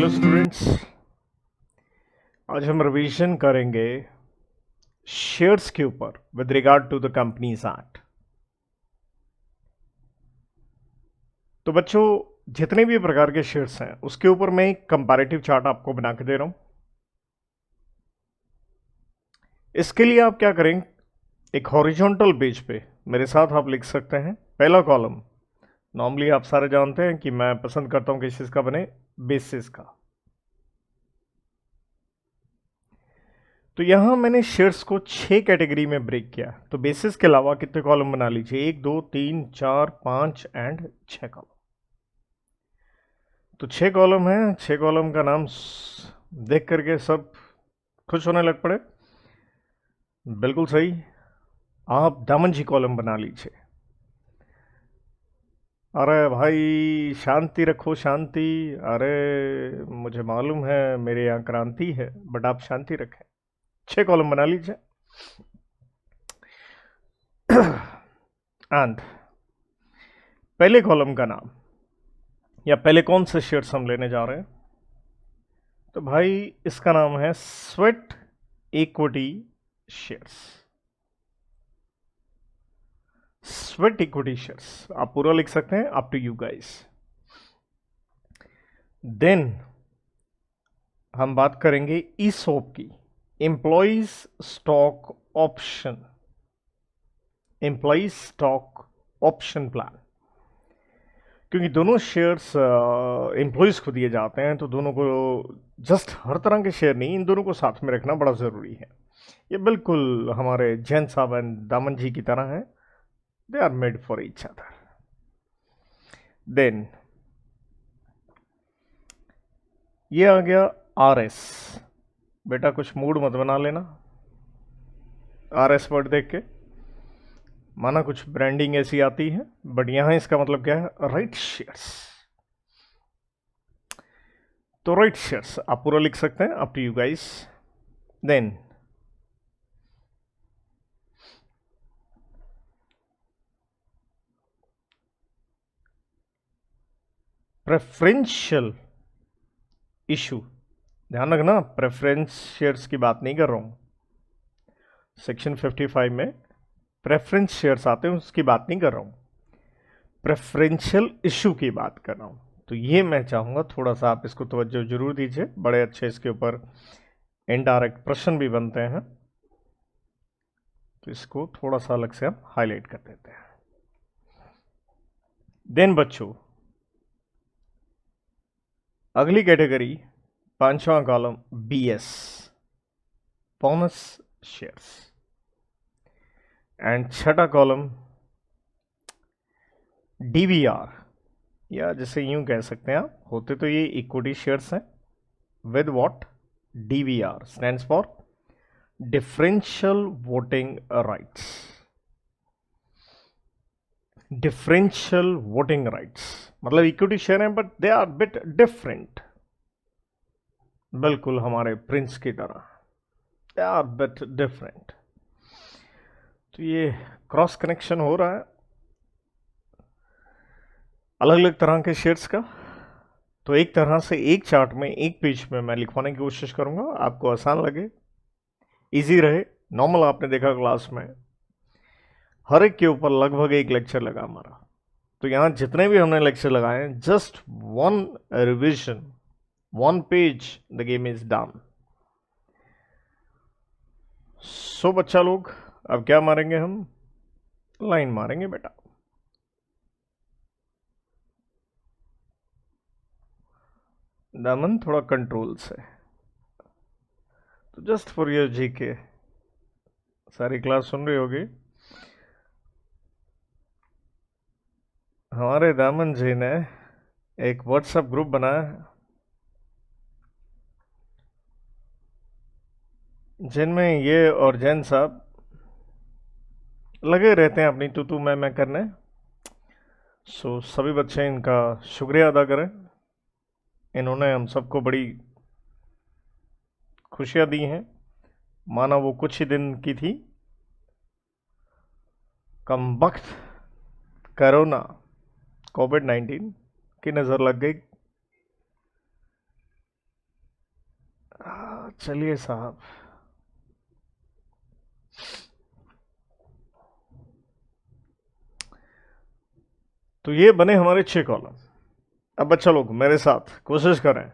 Hello students, आज हम revision करेंगे शेयर्स के ऊपर with regard to the companies act. तो बच्चों, जितने भी प्रकार के शेयर्स हैं उसके ऊपर मैं एक कंपैरेटिव चार्ट आपको बना के दे रहा हूं। इसके लिए आप क्या करें, एक हॉरिजॉन्टल पेज पे मेरे साथ आप लिख सकते हैं पहला कॉलम। नॉर्मली आप सारे जानते हैं कि मैं पसंद करता हूं किस चीज का बने, बेसिस का। तो यहां मैंने शेयर्स को 6 कैटेगरी में ब्रेक किया। तो बेसिस के अलावा कितने कॉलम बना लीजिए, 1 2 3 4 5 एंड 6 कॉलम। तो 6 कॉलम है, 6 कॉलम का नाम देख करके सब खुश होने लग पड़े। बिल्कुल सही, आप दामन जी कॉलम बना लीजिए। अरे भाई शांति रखो, शांति। अरे मुझे मालूम है मेरे यहाँ क्रांति है, बट आप शांति रखें। 6 कॉलम बना लीजिए। एंड पहले कॉलम का नाम, या पहले कौन से शेयर्स हम लेने जा रहे हैं, तो भाई इसका नाम है sweat equity shares. Sweat equity shares आप पूरा लिख सकते हैं, up to you guys. Then हम बात करेंगे ईसॉप की, employees stock option, employees stock option plan. क्योंकि दोनों शेयर्स एम्प्लॉइज को दिए जाते हैं, तो दोनों को जस्ट हर तरह के शेयर नहीं, इन दोनों को साथ में रखना बड़ा ज़रूरी है। ये बिल्कुल हमारे जैन साहब एंड दामन जी की तरह है, they are made for each other. Then ये आ गया आरएस। बेटा कुछ मूड मत बना लेना आरएस वर्ड देख के, माना कुछ ब्रांडिंग ऐसी आती है, बट यहां इसका मतलब क्या है, राइट शेयर्स। तो राइट शेयर्स आप पूरा लिख सकते हैं, up to you guys. Then preferential issue, ध्यान रखना प्रेफरेंस शेयर्स की बात नहीं कर रहा हूं। सेक्शन 55 में प्रेफरेंस शेयर्स आते हैं, उसकी बात नहीं कर रहा हूं, प्रेफरेंशियल इशू की बात कर रहा हूं। तो ये मैं चाहूंगा थोड़ा सा आप इसको तवज्जो जरूर दीजिए, बड़े अच्छे इसके ऊपर इनडायरेक्ट प्रश्न भी बनते हैं, तो इसको थोड़ा सा अलग से हम हाईलाइट कर देते हैं। देन बच्चों अगली कैटेगरी, पांचवा column BS, bonus shares. And छठा कॉलम डीवीआर, या जैसे यूं कह सकते हैं आप, होते तो ये इक्विटी शेयर्स हैं with what, DVR stands for differential voting rights. Differential voting rights मतलब इक्विटी शेयर हैं but they are bit different, बिल्कुल हमारे प्रिंस की तरह, दे आर बिट डिफरेंट। तो ये क्रॉस कनेक्शन हो रहा है अलग अलग तरह के शेयर्स का। तो एक तरह से एक चार्ट में, एक पेज में मैं लिखवाने की कोशिश करूंगा, आपको आसान लगे, इजी रहे। नॉर्मल आपने देखा क्लास में हर एक के ऊपर लगभग एक लेक्चर लगा हमारा, तो यहां जितने भी हमने लेक्चर लगाए, just one revision, one page, the game is done. So बच्चा लोग, अब क्या मारेंगे हम, लाइन मारेंगे बेटा। दामन थोड़ा कंट्रोल से, तो जस्ट फॉर योर जीके, सारी क्लास सुन रही होगी। हमारे दामन जी ने एक व्हाट्सएप ग्रुप बनाया है, जिनमें ये और जैन साहब लगे रहते हैं अपनी तू मैं करने। सो सभी बच्चे इनका शुक्रिया अदा करें, इन्होंने हम सबको बड़ी खुशियां दी हैं, माना वो कुछ ही दिन की थी। कम वक्त कोरोना कोविड-19 की नज़र लग गई, चलिए साहब, तो ये बने हमारे 6 कॉलम। अब बच्चा लोग मेरे साथ कोशिश करें,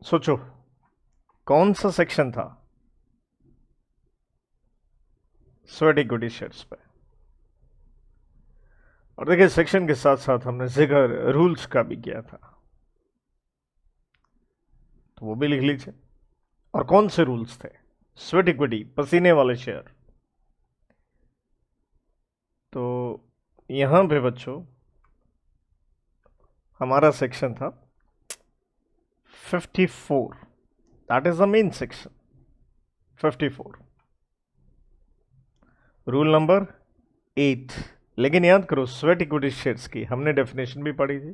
सोचो कौन सा सेक्शन था स्वेट इक्विटी शेयर्स पे। और देखिए सेक्शन के साथ साथ हमने जिक्र रूल्स का भी किया था, तो वो भी लिख लीजिए। और कौन से रूल्स थे? स्वेट इक्विटी, पसीने वाले शेयर। तो यहां पे बच्चों हमारा सेक्शन था 54, that is the main section 54, rule number 8। लेकिन याद करो स्वेट इक्विटी शेयर्स की हमने डेफिनेशन भी पढ़ी थी,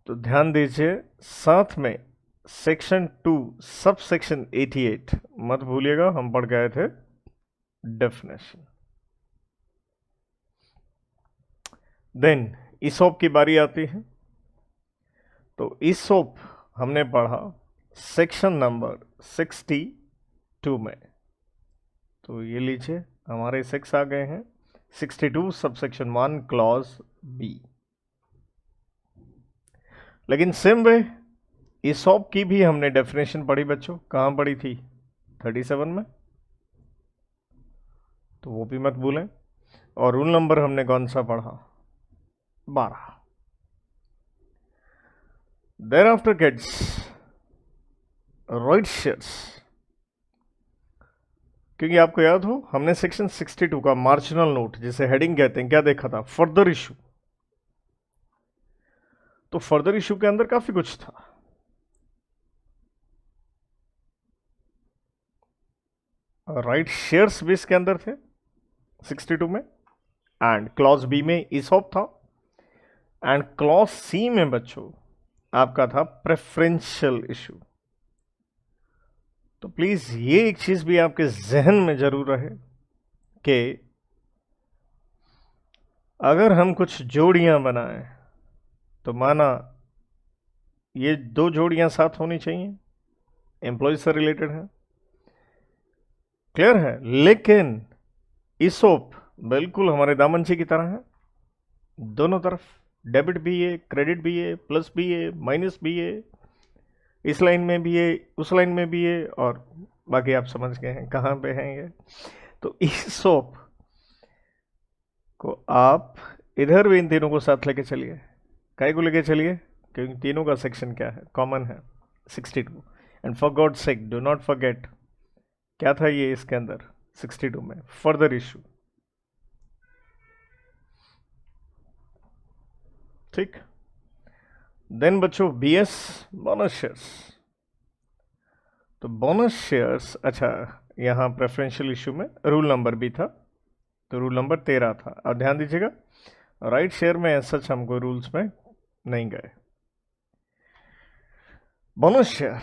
तो ध्यान दीजिए साथ में सेक्शन 2 सब सेक्शन 88 मत भूलिएगा, हम पढ़ गए थे डेफिनेशन। देन ईसोप की बारी आती है, तो ईसोप हमने पढ़ा सेक्शन नंबर 62 में। तो ये लीजिए हमारे 6 आ गए हैं, 62 सब सेक्शन 1 क्लॉज बी। लेकिन सेम वे ईसॉप की भी हमने डेफिनेशन पढ़ी बच्चों, कहाँ पढ़ी थी? 37 में, तो वो भी मत भूलें। और रूल नंबर हमने कौन सा पढ़ा? 12। Thereafter kids right shares, क्योंकि आपको याद हो हमने सेक्शन 62 का मार्जिनल नोट जिसे हेडिंग कहते हैं क्या देखा था? Further issue. तो फर्दर इशू के अंदर काफी कुछ था। राइट शेयर्स भी इसके अंदर थे 62 में, एंड क्लॉज बी में ईसॉप था, एंड क्लॉज सी में बच्चों आपका था प्रेफरेंशियल इशू। तो प्लीज ये एक चीज भी आपके जहन में जरूर रहे कि अगर हम कुछ जोड़ियां बनाएं तो माना ये 2 जोड़ियां साथ होनी चाहिए, एम्प्लॉय से रिलेटेड है, क्लियर है। लेकिन ईसोप बिल्कुल हमारे दामनची की तरह है, दोनों तरफ डेबिट भी है, क्रेडिट भी है, प्लस भी है, माइनस भी है, इस लाइन में भी है, उस लाइन में भी है, और बाकी आप समझ गए हैं कहाँ पे हैं ये। तो ईसोप को आप इधर भी इन तीनों को साथ लेके चलिए। काय को लेके चलिए? क्योंकि तीनों का सेक्शन क्या है? कॉमन है 62। And for God sake do not forget क्या था ये इसके अंदर 62 में? Further issue. ठीक। देन बच्चों बीएस बोनस शेयर्स। तो बोनस शेयर्स, अच्छा यहां प्रेफरेंशियल इशू में रूल नंबर भी था, तो रूल नंबर 13 था। अब ध्यान दीजिएगा राइट शेयर में सच हम कोई रूल्स में नहीं गए। बोनस शेयर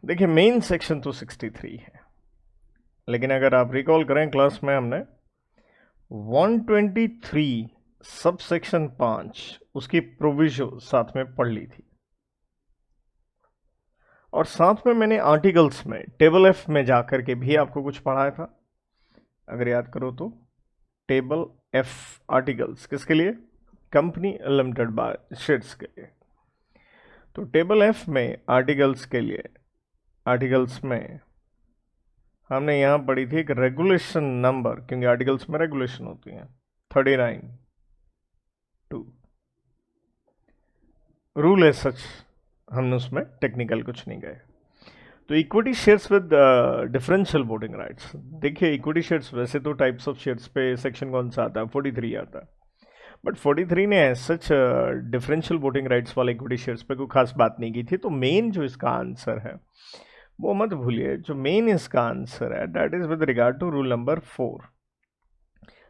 देखिए मेन सेक्शन तो 63 है, लेकिन अगर आप रिकॉल करें क्लास में हमने 123 सब सेक्शन 5 उसकी प्रोविजन साथ में पढ़ ली थी, और साथ में मैंने आर्टिकल्स में टेबल एफ में जाकर के भी आपको कुछ पढ़ाया था, अगर याद करो तो। टेबल एफ आर्टिकल्स किसके लिए? कंपनी लिमिटेड बाय शेयर्स के लिए। तो टेबल एफ में आर्टिकल्स के लिए, आर्टिकल्स में हमने यहां पढ़ी थी एक रेगुलेशन नंबर, क्योंकि आर्टिकल्स में रेगुलेशन होती है 39(2). रूल है सच, हमने उसमें टेक्निकल कुछ नहीं गए। तो equity shares with differential voting rights, देखिए इक्विटी शेयर्स वैसे तो टाइप्स ऑफ शेयर्स पे सेक्शन कौन सा आता है? 43 आता है, बट 43 ने सच डिफरेंशियल वोटिंग राइट्स वाले इक्विटी शेयर्स पे कोई खास बात नहीं की थी। तो मेन जो इसका आंसर है वो मत भूलिए, जो मेन इसका आंसर है that is with regard to rule number 4।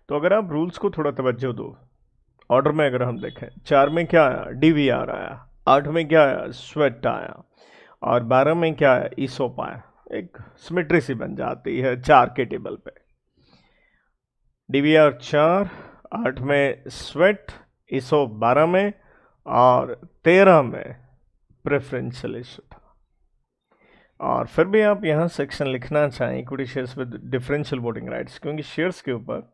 तो अगर आप रूल्स को थोड़ा तवज्जो दो, ऑर्डर में अगर हम देखें, 4 में क्या आया? डीवीआर आया, 8 में क्या आया? स्वेट आया, और 12 में क्या आया? ईसोप आया। एक सिमेट्री सी बन जाती है 4 के टेबल पे। डीवीआर 4, 8 में स्वेट, ईसोप 12 में, और 13 में प्रेफरेंशियल इशू था। और फिर भी आप यहाँ सेक्शन लिखना चाहें equity shares with differential voting rights, क्योंकि शेयर्स के ऊपर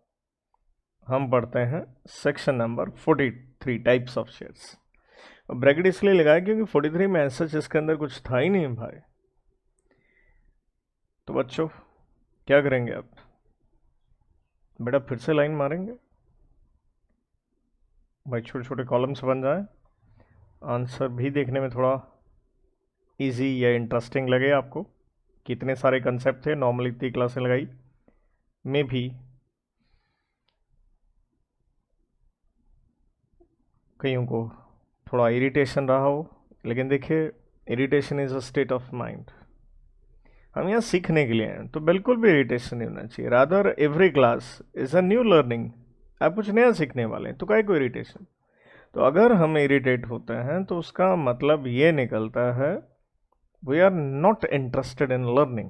हम पढ़ते हैं section number 43 types of shares. Bracket इसलिए लगाया क्योंकि 43 में ऐसा इसके अंदर कुछ था ही नहीं भाई। तो बच्चों क्या करेंगे आप? बेटा फिर से लाइन मारेंगे भाई, छोटे छोटे कॉलम्स बन जाए, आंसर भी देखने में थोड़ा इजी या इंटरेस्टिंग लगे आपको। कितने सारे कंसेप्ट थे, नॉर्मली इतनी क्लासें लगाई में भी कईयों को थोड़ा इरिटेशन रहा हो, लेकिन देखिए irritation is a state of mind. हम यहाँ सीखने के लिए हैं, तो बिल्कुल भी इरिटेशन नहीं होना चाहिए। Rather every class is a new learning. आप कुछ नया सीखने वाले हैं, तो काहे को इरिटेशन? तो अगर हम इरिटेट होते हैं तो उसका मतलब ये निकलता है we are not interested in learning.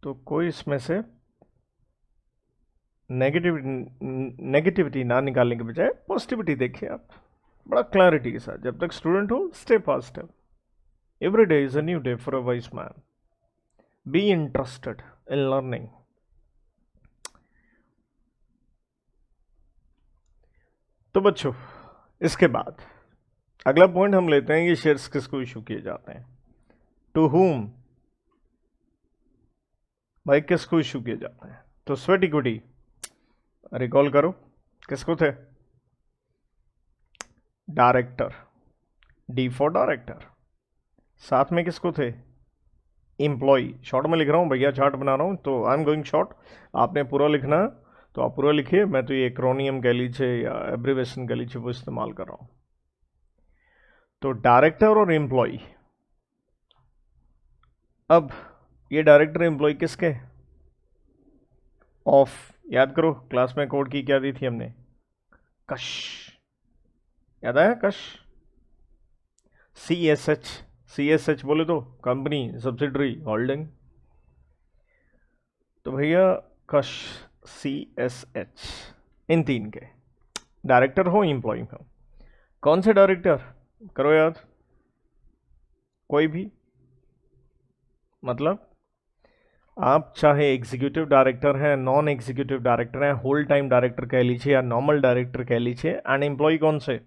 तो कोई इसमें से नेगेटिविटी ना निकालने के बजाय पॉजिटिविटी देखिए आप बड़ा क्लैरिटी के साथ। जब तक स्टूडेंट हो stay positive. Every day is a new day for a wise man. Be interested in learning. तो बच्चों इसके बाद अगला पॉइंट हम लेते हैं, ये शेयर्स किसको इशू किए जाते हैं, टू हुम, भाई किसको इशू किए जाते हैं। तो स्वेट इक्विटी रिकॉल करो, किसको थे? Director, D for director. साथ में किसको थे? एम्प्लॉय। शॉर्ट में लिख रहा हूँ भैया, चार्ट बना रहा हूँ तो आई एम गोइंग शॉर्ट। आपने पूरा लिखना तो आप पूरा लिखिए, मैं तो ये एक्रोनियम कह लीजिए या एब्रीवेशन कह लीजिए वो इस्तेमाल कर रहा हूँ। तो डायरेक्टर और एम्प्लॉय। अब ये डायरेक्टर एम्प्लॉय किसके? ऑफ। याद करो क्लास में कोड की क्या दी थी हमने? कश। याद आया? कश। CSH। CSH बोले तो कंपनी, सब्सिडरी, होल्डिंग। तो भैया कश, CSH, इन तीन के डायरेक्टर हो एम्प्लॉय हो। कौन से डायरेक्टर? करो याद, कोई भी। मतलब आप चाहे एग्जीक्यूटिव डायरेक्टर हैं, नॉन एग्जीक्यूटिव डायरेक्टर हैं, होल टाइम डायरेक्टर कह लीजिए या नॉर्मल डायरेक्टर कह लीजिए, एंड एम्प्लॉय कौन से?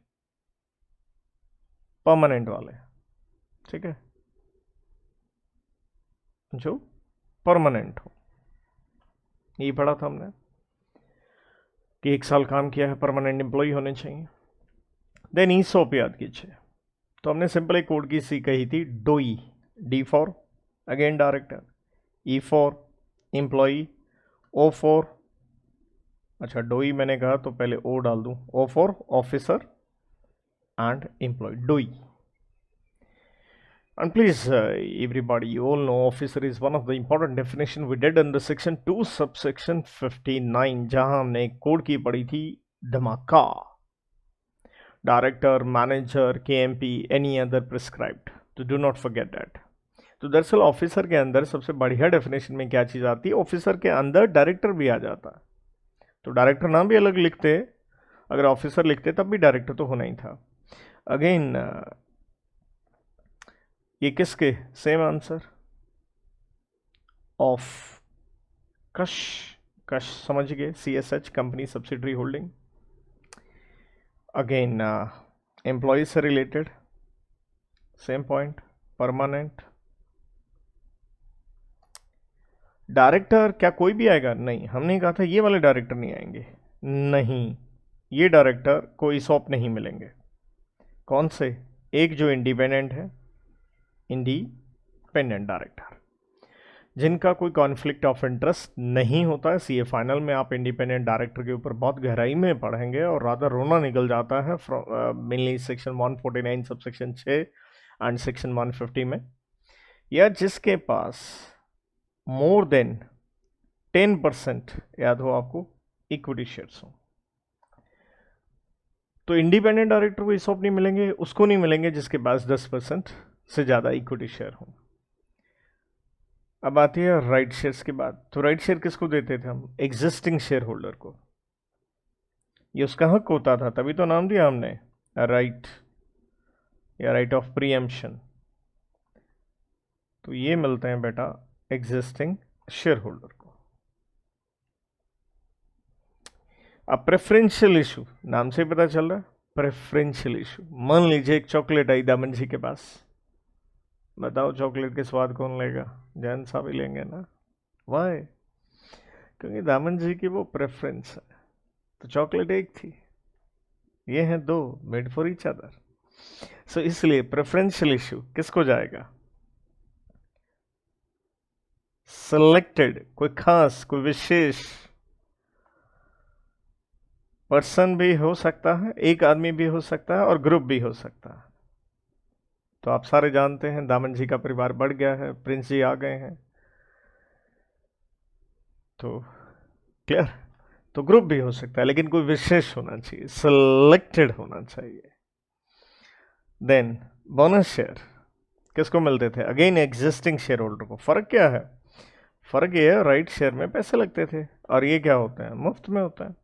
परमानेंट वाले, ठीक है, जो परमानेंट हो। ये पढ़ा था हमने कि 1 साल काम किया है, परमानेंट एम्प्लॉय होने चाहिए। देन ईसॉप याद कीजिए, तो हमने सिंपल एक कोड की सी कही थी, डोई। D for again director, E for employee, O for, अच्छा डोई मैंने कहा तो पहले ओ डाल दूं, O for officer and employ, डोई। And please, everybody, you all know officer is one of the important definition we did in the section 2 subsection 59, जहां हमने एक कोड की पढ़ी थी, धमाका। Director, manager, KMP, any other prescribed, तो do not forget that. तो दरअसल ऑफिसर के अंदर सबसे बढ़िया डेफिनेशन में क्या चीज़ आती है? ऑफिसर के अंदर डायरेक्टर भी आ जाता है। तो डायरेक्टर नाम भी अलग लिखते, अगर ऑफिसर लिखते तब भी डायरेक्टर तो होना ही था। अगेन ये किसके? सेम आंसर ऑफ कश। कश समझ गए, CSH company subsidiary holding. Again employ से related same point, permanent. Director क्या कोई भी आएगा? नहीं, हमने कहा था ये वाले डायरेक्टर नहीं आएंगे। नहीं, ये डायरेक्टर को ईसॉप नहीं मिलेंगे। कौन से? एक जो इंडिपेंडेंट है, इंडिपेंडेंट डायरेक्टर, जिनका कोई कॉन्फ्लिक्ट ऑफ इंटरेस्ट नहीं होता है। CA फाइनल में आप इंडिपेंडेंट डायरेक्टर के ऊपर बहुत गहराई में पढ़ेंगे और राधा रोना निकल जाता है mainly section 149 subsection 6 and section 150 में। या जिसके पास मोर देन 10%, याद हो आपको, इक्विटी शेयर्स हो। तो इंडिपेंडेंट डायरेक्टर को ईसॉप नहीं मिलेंगे, उसको नहीं मिलेंगे जिसके पास 10% से ज़्यादा इक्विटी शेयर हो। अब आती है राइट शेयर्स की बात। तो राइट शेयर किसको देते थे हम? एग्जिस्टिंग शेयर होल्डर को। ये उसका हक होता था, तभी तो नाम दिया हमने राइट या राइट ऑफ प्रीएम्पशन। तो ये मिलते हैं बेटा एग्जिस्टिंग शेयर होल्डर को। अब प्रेफरेंशियल इशू नाम से पता चल रहा है, प्रेफरेंशियल इशू। मान लीजिए एक चॉकलेट आई दामन जी के पास, बताओ चॉकलेट के स्वाद कौन लेगा? जैन साहब ही लेंगे ना। वाई? क्योंकि दामन जी की वो प्रेफरेंस है। तो चॉकलेट एक थी, ये हैं दो, मेड फॉर ईच अदर। सो इसलिए प्रेफरेंशियल इशू किसको जाएगा? सिलेक्टेड, कोई खास, कोई विशेष पर्सन भी हो सकता है, एक आदमी भी हो सकता है और ग्रुप भी हो सकता है। तो आप सारे जानते हैं दामन जी का परिवार बढ़ गया है, प्रिंस जी आ गए हैं, तो क्लियर। तो ग्रुप भी हो सकता है, लेकिन कोई विशेष होना चाहिए, सिलेक्टेड होना चाहिए। देन बोनस शेयर किसको मिलते थे? अगेन एग्जिस्टिंग शेयर होल्डर को। फर्क क्या है? फर्क ये है, राइट शेयर में पैसे लगते थे और ये क्या होते हैं? मुफ्त में होता है।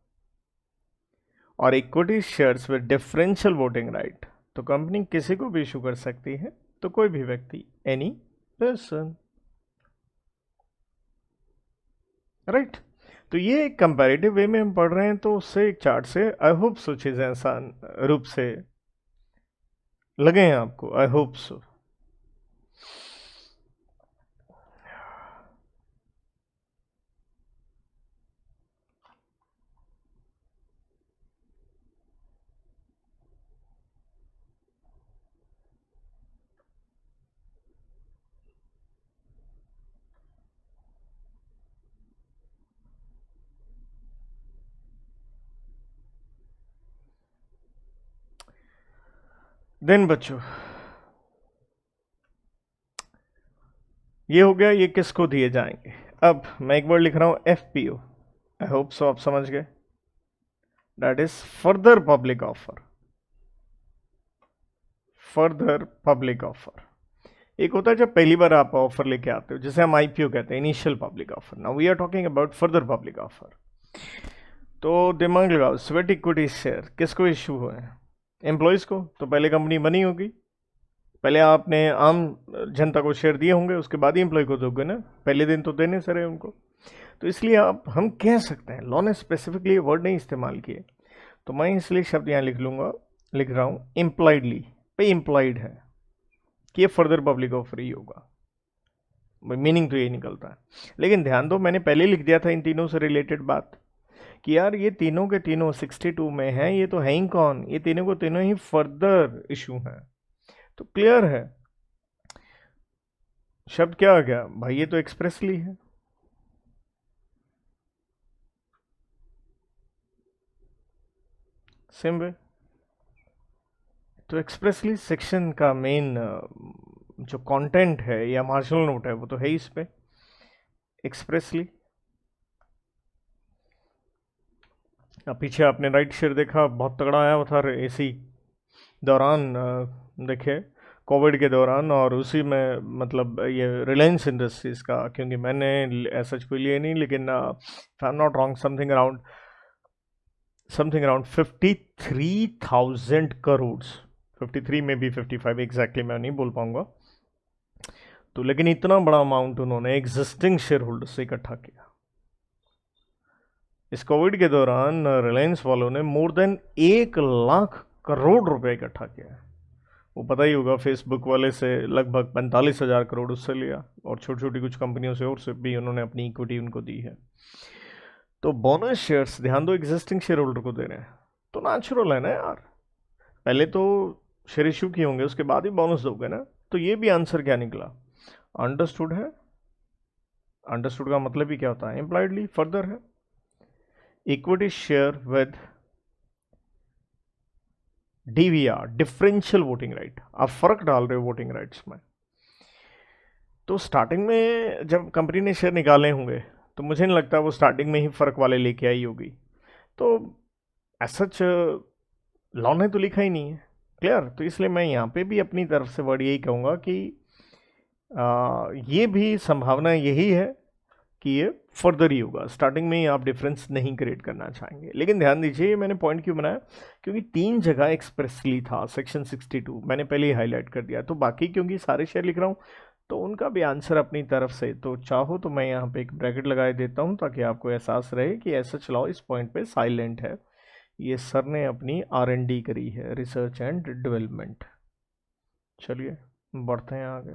और equity shares with differential voting right, तो कंपनी किसी को भी इशू कर सकती है, तो कोई भी व्यक्ति, एनी पर्सन, राइट। तो ये एक कंपैरेटिव वे में हम पढ़ रहे हैं, तो उससे एक चार्ट से आई होप सो चीजें आसान रूप से लगे हैं आपको, आई होप सो। देन बच्चों ये हो गया, ये किसको दिए जाएंगे। अब मैं एक वर्ड लिख रहा हूं FPO, आई होप सो आप समझ गए, that is further public offer. Further public offer एक होता है जब पहली बार आप ऑफर लेके आते हो, जिसे हम IPO कहते हैं, initial public offer. Now we are talking about further public offer. तो दिमाग लगाओ, स्वेट इक्विटी शेयर किसको इशू हुए हैं? एम्प्लॉयज को। तो पहले कंपनी बनी होगी, पहले आपने आम जनता को शेयर दिए होंगे, उसके बाद ही एम्प्लॉय को दोगे ना, पहले दिन तो देने से रहे उनको। तो इसलिए आप हम कह सकते हैं, लॉ ने स्पेसिफिकली वर्ड नहीं इस्तेमाल किए, तो मैं इसलिए शब्द यहाँ लिख लूंगा, लिख रहा हूँ इम्प्लाइडली, पे इम्प्लाइड है कि ये फर्दर पब्लिक ऑफर ही होगा। मीनिंग तो ये निकलता है। लेकिन ध्यान दो, मैंने पहले लिख दिया था इन तीनों से रिलेटेड बात कि यार ये तीनों के तीनों 62 में हैं, ये तो है ही कौन, ये तीनों को तीनों ही फर्दर इशू हैं। तो क्लियर है, शब्द क्या आ गया भाई? ये तो एक्सप्रेसली है। सेम वे, तो एक्सप्रेसली सेक्शन का मेन जो कंटेंट है या मार्शल नोट है वो तो है ही इस पे एक्सप्रेसली। अब पीछे आपने राइट शेयर देखा, बहुत तगड़ा आया था इसी दौरान, देखे कोविड के दौरान, और उसी में मतलब ये रिलायंस इंडस्ट्रीज का, क्योंकि मैंने ऐसा कोई लिया नहीं, लेकिन आई am not wrong something around 53,000 crore, 53 में भी 55 एग्जैक्टली मैं नहीं बोल पाऊंगा। तो लेकिन इतना बड़ा अमाउंट उन्होंने एग्जिस्टिंग शेयर होल्डर से इकट्ठा किया इस कोविड के दौरान। रिलायंस वालों ने मोर देन 1 लाख करोड़ रुपए इकट्ठा किया है। वो पता ही होगा, फेसबुक वाले से लगभग 45,000 करोड़ उससे लिया, और छोटी छोटी कुछ कंपनियों से और से भी उन्होंने अपनी इक्विटी उनको दी है। तो बोनस शेयर्स ध्यान दो एग्जिस्टिंग शेयर होल्डर को दे रहे हैं, तो नेचुरल है ना यार, पहले तो शेयर इशू किए होंगे, उसके बाद ही बोनस दोगे ना। तो ये भी आंसर क्या निकला? अंडरस्टूड है। अंडरस्टूड का मतलब ही क्या होता है? इम्प्लाइडली फर्दर है। Equity share with DVR, differential voting right, आप फर्क डाल रहे हो वोटिंग राइट्स में। तो स्टार्टिंग में जब कंपनी ने शेयर निकाले होंगे, तो मुझे नहीं लगता वो स्टार्टिंग में ही फर्क वाले लेके आई होगी। तो सच लॉ ने तो लिखा ही नहीं है, क्लियर। तो इसलिए मैं यहाँ पे भी अपनी तरफ से वर्ड यही कहूँगा कि ये भी संभावना यही है कि ये फर्दर ही होगा, स्टार्टिंग में ही आप डिफरेंस नहीं क्रिएट करना चाहेंगे। लेकिन ध्यान दीजिए, मैंने पॉइंट क्यों बनाया, क्योंकि 3 जगह एक्सप्रेसली था सेक्शन 62, मैंने पहले ही हाईलाइट कर दिया। तो बाकी क्योंकि सारे शेयर लिख रहा हूँ तो उनका भी आंसर अपनी तरफ से, तो चाहो तो मैं यहाँ पे एक ब्रैकेट लगा देता हूँ ताकि आपको एहसास रहे कि ऐसा चलाओ, इस पॉइंट पे साइलेंट है। ये सर ने अपनी R&D करी है, रिसर्च एंड डेवलपमेंट। चलिए बढ़ते हैं आगे।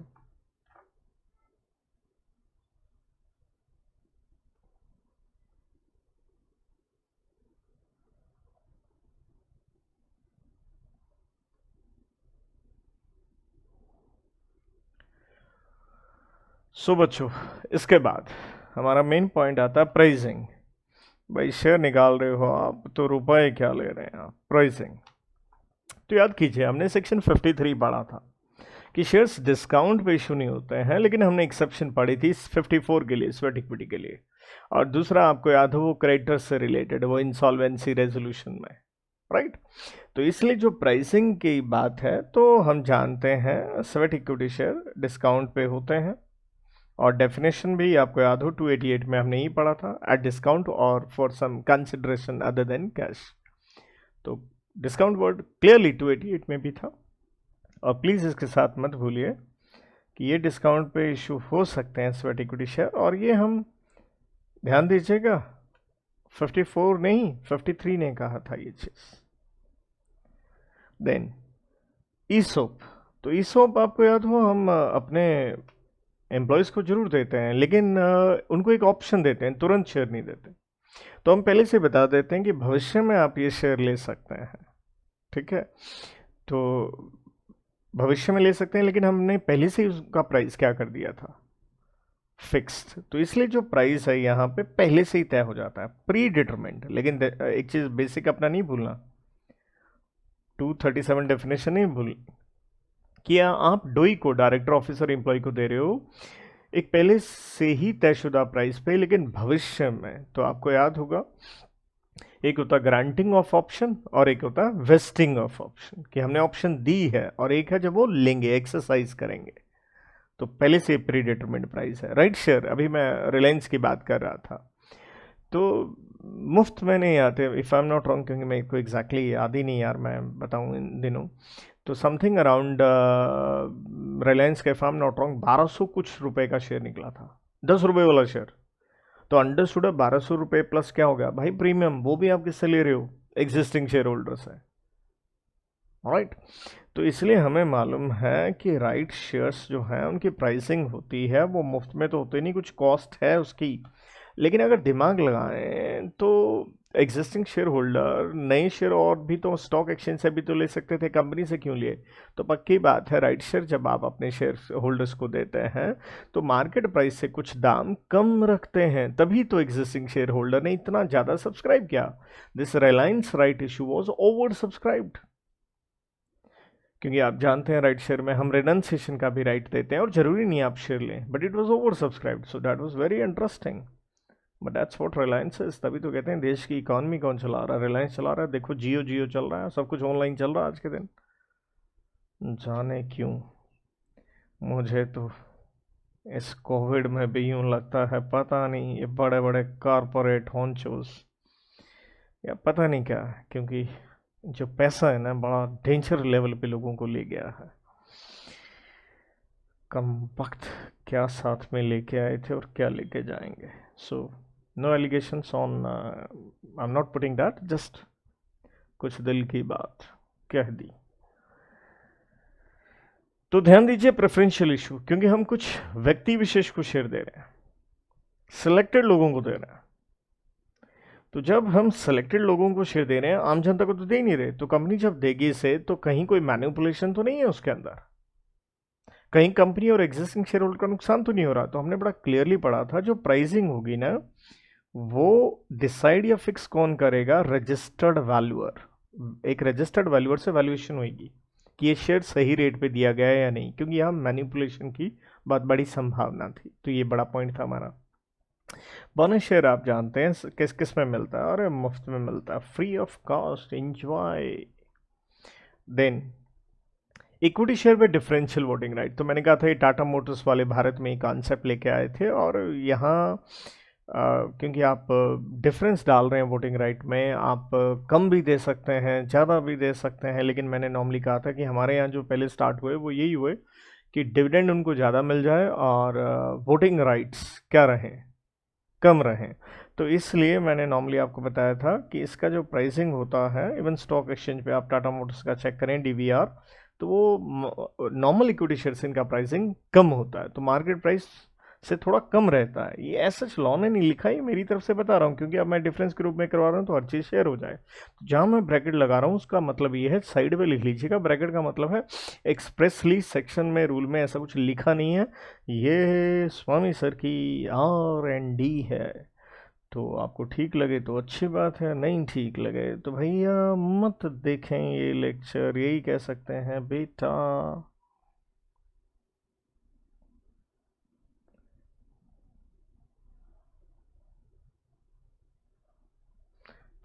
सो बच्चों, इसके बाद हमारा मेन पॉइंट आता है प्राइसिंग। भाई शेयर निकाल रहे हो आप तो रुपए क्या ले रहे हैं आप, प्राइसिंग। तो याद कीजिए, हमने सेक्शन 53 पढ़ा था कि शेयर्स डिस्काउंट पे इशू नहीं होते हैं, लेकिन हमने एक्सेप्शन पढ़ी थी 54 के लिए, स्वेट इक्विटी के लिए। और दूसरा आपको याद हो वो क्रेडिटर्स से रिलेटेड, वो इंसॉल्वेंसी रेजोल्यूशन में, राइट। तो इसलिए जो प्राइसिंग की बात है तो हम जानते हैं स्वेट इक्विटी शेयर डिस्काउंट पे होते हैं, और डेफिनेशन भी आपको याद हो 288 में हमने ही पढ़ा था, एट डिस्काउंट और for some consideration other than cash. तो डिस्काउंट वर्ड क्लियरली 288 में भी था। और प्लीज़ इसके साथ मत भूलिए कि ये डिस्काउंट पे इशू हो सकते हैं स्वेट इक्विटी शेयर, और ये हम ध्यान दीजिएगा 54 नहीं 53 ने कहा था ये चीज़। देन ईसोप, तो ईसोप आपको याद हो हम अपने एम्प्लॉयज़ को जरूर देते हैं, लेकिन उनको एक ऑप्शन देते हैं, तुरंत शेयर नहीं देते। तो हम पहले से बता देते हैं कि भविष्य में आप ये शेयर ले सकते हैं, ठीक है। तो भविष्य में ले सकते हैं, लेकिन हमने पहले से ही उसका प्राइस क्या कर दिया था, फिक्स्ड। तो इसलिए जो प्राइस है यहाँ पे पहले से ही तय हो जाता है, प्री डिटरमेंट। लेकिन एक चीज़ बेसिक अपना नहीं भूलना, 237 डेफिनेशन नहीं भूल, क्या आप डोई को, डायरेक्टर ऑफिसर एम्प्लॉय को दे रहे हो एक पहले से ही तयशुदा प्राइस पे, लेकिन भविष्य में। तो आपको याद होगा एक होता ग्रांटिंग ऑफ ऑप्शन और एक होता वेस्टिंग ऑफ ऑप्शन, कि हमने ऑप्शन दी है, और एक है जब वो लेंगे, एक्सरसाइज करेंगे। तो पहले से प्री डिटरमिन्ड प्राइस है। राइट शेयर, अभी मैं रिलायंस की बात कर रहा था, तो मुफ्त में नहीं आते, if I am not wrong, क्योंकि मेरे को एग्जैक्टली याद ही नहीं यार, मैं बताऊँ इन दिनों। तो समथिंग अराउंड रिलायंस का, if I am not wrong, 1200 कुछ रुपए का शेयर निकला था, 10 रुपये वाला शेयर। तो अंडरस्टूड है 1200 रुपये प्लस क्या हो गया भाई, प्रीमियम, वो भी आप किससे ले रहे हो, एग्जिस्टिंग शेयर होल्डर से, राइट। तो इसलिए हमें मालूम है कि राइट शेयर्स जो हैं उनकी प्राइसिंग होती है, वो मुफ्त में तो होते नहीं, कुछ कॉस्ट है उसकी। लेकिन अगर दिमाग लगाएं तो एग्जिस्टिंग शेयर होल्डर नए शेयर और भी तो स्टॉक एक्सचेंज से भी तो ले सकते थे, कंपनी से क्यों लिए। तो पक्की बात है, राइट शेयर जब आप अपने शेयर होल्डर्स को देते हैं तो मार्केट प्राइस से कुछ दाम कम रखते हैं, तभी तो एग्जिस्टिंग शेयर होल्डर ने इतना ज़्यादा सब्सक्राइब किया। This Reliance right issue was over subscribed, क्योंकि आप जानते हैं राइट शेयर में हम रेनंसिएशन का भी राइट देते हैं, और जरूरी नहीं आप शेयर लें, but it was over subscribed, so that was very interesting. But that's what Reliance is. तभी तो कहते हैं देश की इकॉनमी कौन चला रहा है, रिलायंस चला रहा है। देखो जियो जियो चल रहा है, सब कुछ ऑनलाइन चल रहा है आज के दिन। जाने क्यों, मुझे तो इस कोविड में भी यूं लगता है, पता नहीं ये बड़े बड़े कारपोरेट होनचोस या पता नहीं क्या, क्योंकि जो पैसा है ना बड़ा डेंजर लेवल पे लोगों को ले गया है। कम वक्त क्या साथ में लेके आए थे और क्या लेके जाएंगे। So no allegations on, I am not putting that, just कुछ दिल की बात कह दी। तो ध्यान दीजिए प्रेफरेंशियल इशू, क्योंकि हम कुछ व्यक्ति विशेष को शेयर दे रहे हैं, सिलेक्टेड लोगों को दे रहे हैं। तो जब हम सिलेक्टेड लोगों को शेयर दे रहे हैं, आम जनता को तो दे ही नहीं रहे, तो कंपनी जब देगी इसे तो कहीं कोई मैनिपुलेशन तो नहीं है उसके अंदर, कहीं कंपनी और एग्जिस्टिंग शेयर होल्डर का नुकसान तो नहीं हो रहा। तो हमने बड़ा क्लियरली पढ़ा था, जो प्राइसिंग होगी ना वो डिसाइड या फिक्स कौन करेगा, रजिस्टर्ड वैल्यूअर। एक रजिस्टर्ड वैल्यूअर से वैल्यूएशन होगी कि ये शेयर सही रेट पे दिया गया है या नहीं, क्योंकि यहाँ मैनिपुलेशन की बहुत बड़ी संभावना थी। तो ये बड़ा पॉइंट था हमारा। बोनस शेयर आप जानते हैं किस किस में मिलता है, और मुफ्त में मिलता है, free of cost, enjoy. Then equity share पे डिफरेंशियल वोटिंग राइट, तो मैंने कहा था ये टाटा मोटर्स वाले भारत में एक कॉन्सेप्ट लेके आए थे, और यहाँ क्योंकि आप डिफरेंस डाल रहे हैं वोटिंग राइट में, आप कम भी दे सकते हैं, ज़्यादा भी दे सकते हैं, लेकिन मैंने नॉर्मली कहा था कि हमारे यहाँ जो पहले स्टार्ट हुए वो यही हुए कि डिविडेंड उनको ज़्यादा मिल जाए और वोटिंग राइट्स क्या रहें, कम रहें। तो इसलिए मैंने नॉर्मली आपको बताया था कि इसका जो प्राइसिंग होता है, इवन स्टॉक एक्सचेंज पे आप टाटा मोटर्स का चेक करें डीवीआर, तो वो नॉर्मल इक्विटी शेयर से इनका प्राइसिंग कम होता है, तो मार्केट प्राइस से थोड़ा कम रहता है। ये ऐसा लॉ ने नहीं लिखा, ये मेरी तरफ से बता रहा हूँ, क्योंकि अब मैं डिफरेंस के रूप में करवा रहा हूँ तो हर चीज़ शेयर हो जाए। तो जहाँ मैं ब्रैकेट लगा रहा हूँ उसका मतलब ये है, साइड में लिख लीजिएगा, ब्रैकेट का मतलब है एक्सप्रेसली सेक्शन में रूल में ऐसा कुछ लिखा नहीं है, ये स्वामी सर की R&D है। तो आपको ठीक लगे तो अच्छी बात है, नहीं ठीक लगे तो भैया मत देखें ये लेक्चर, यही कह सकते हैं बेटा।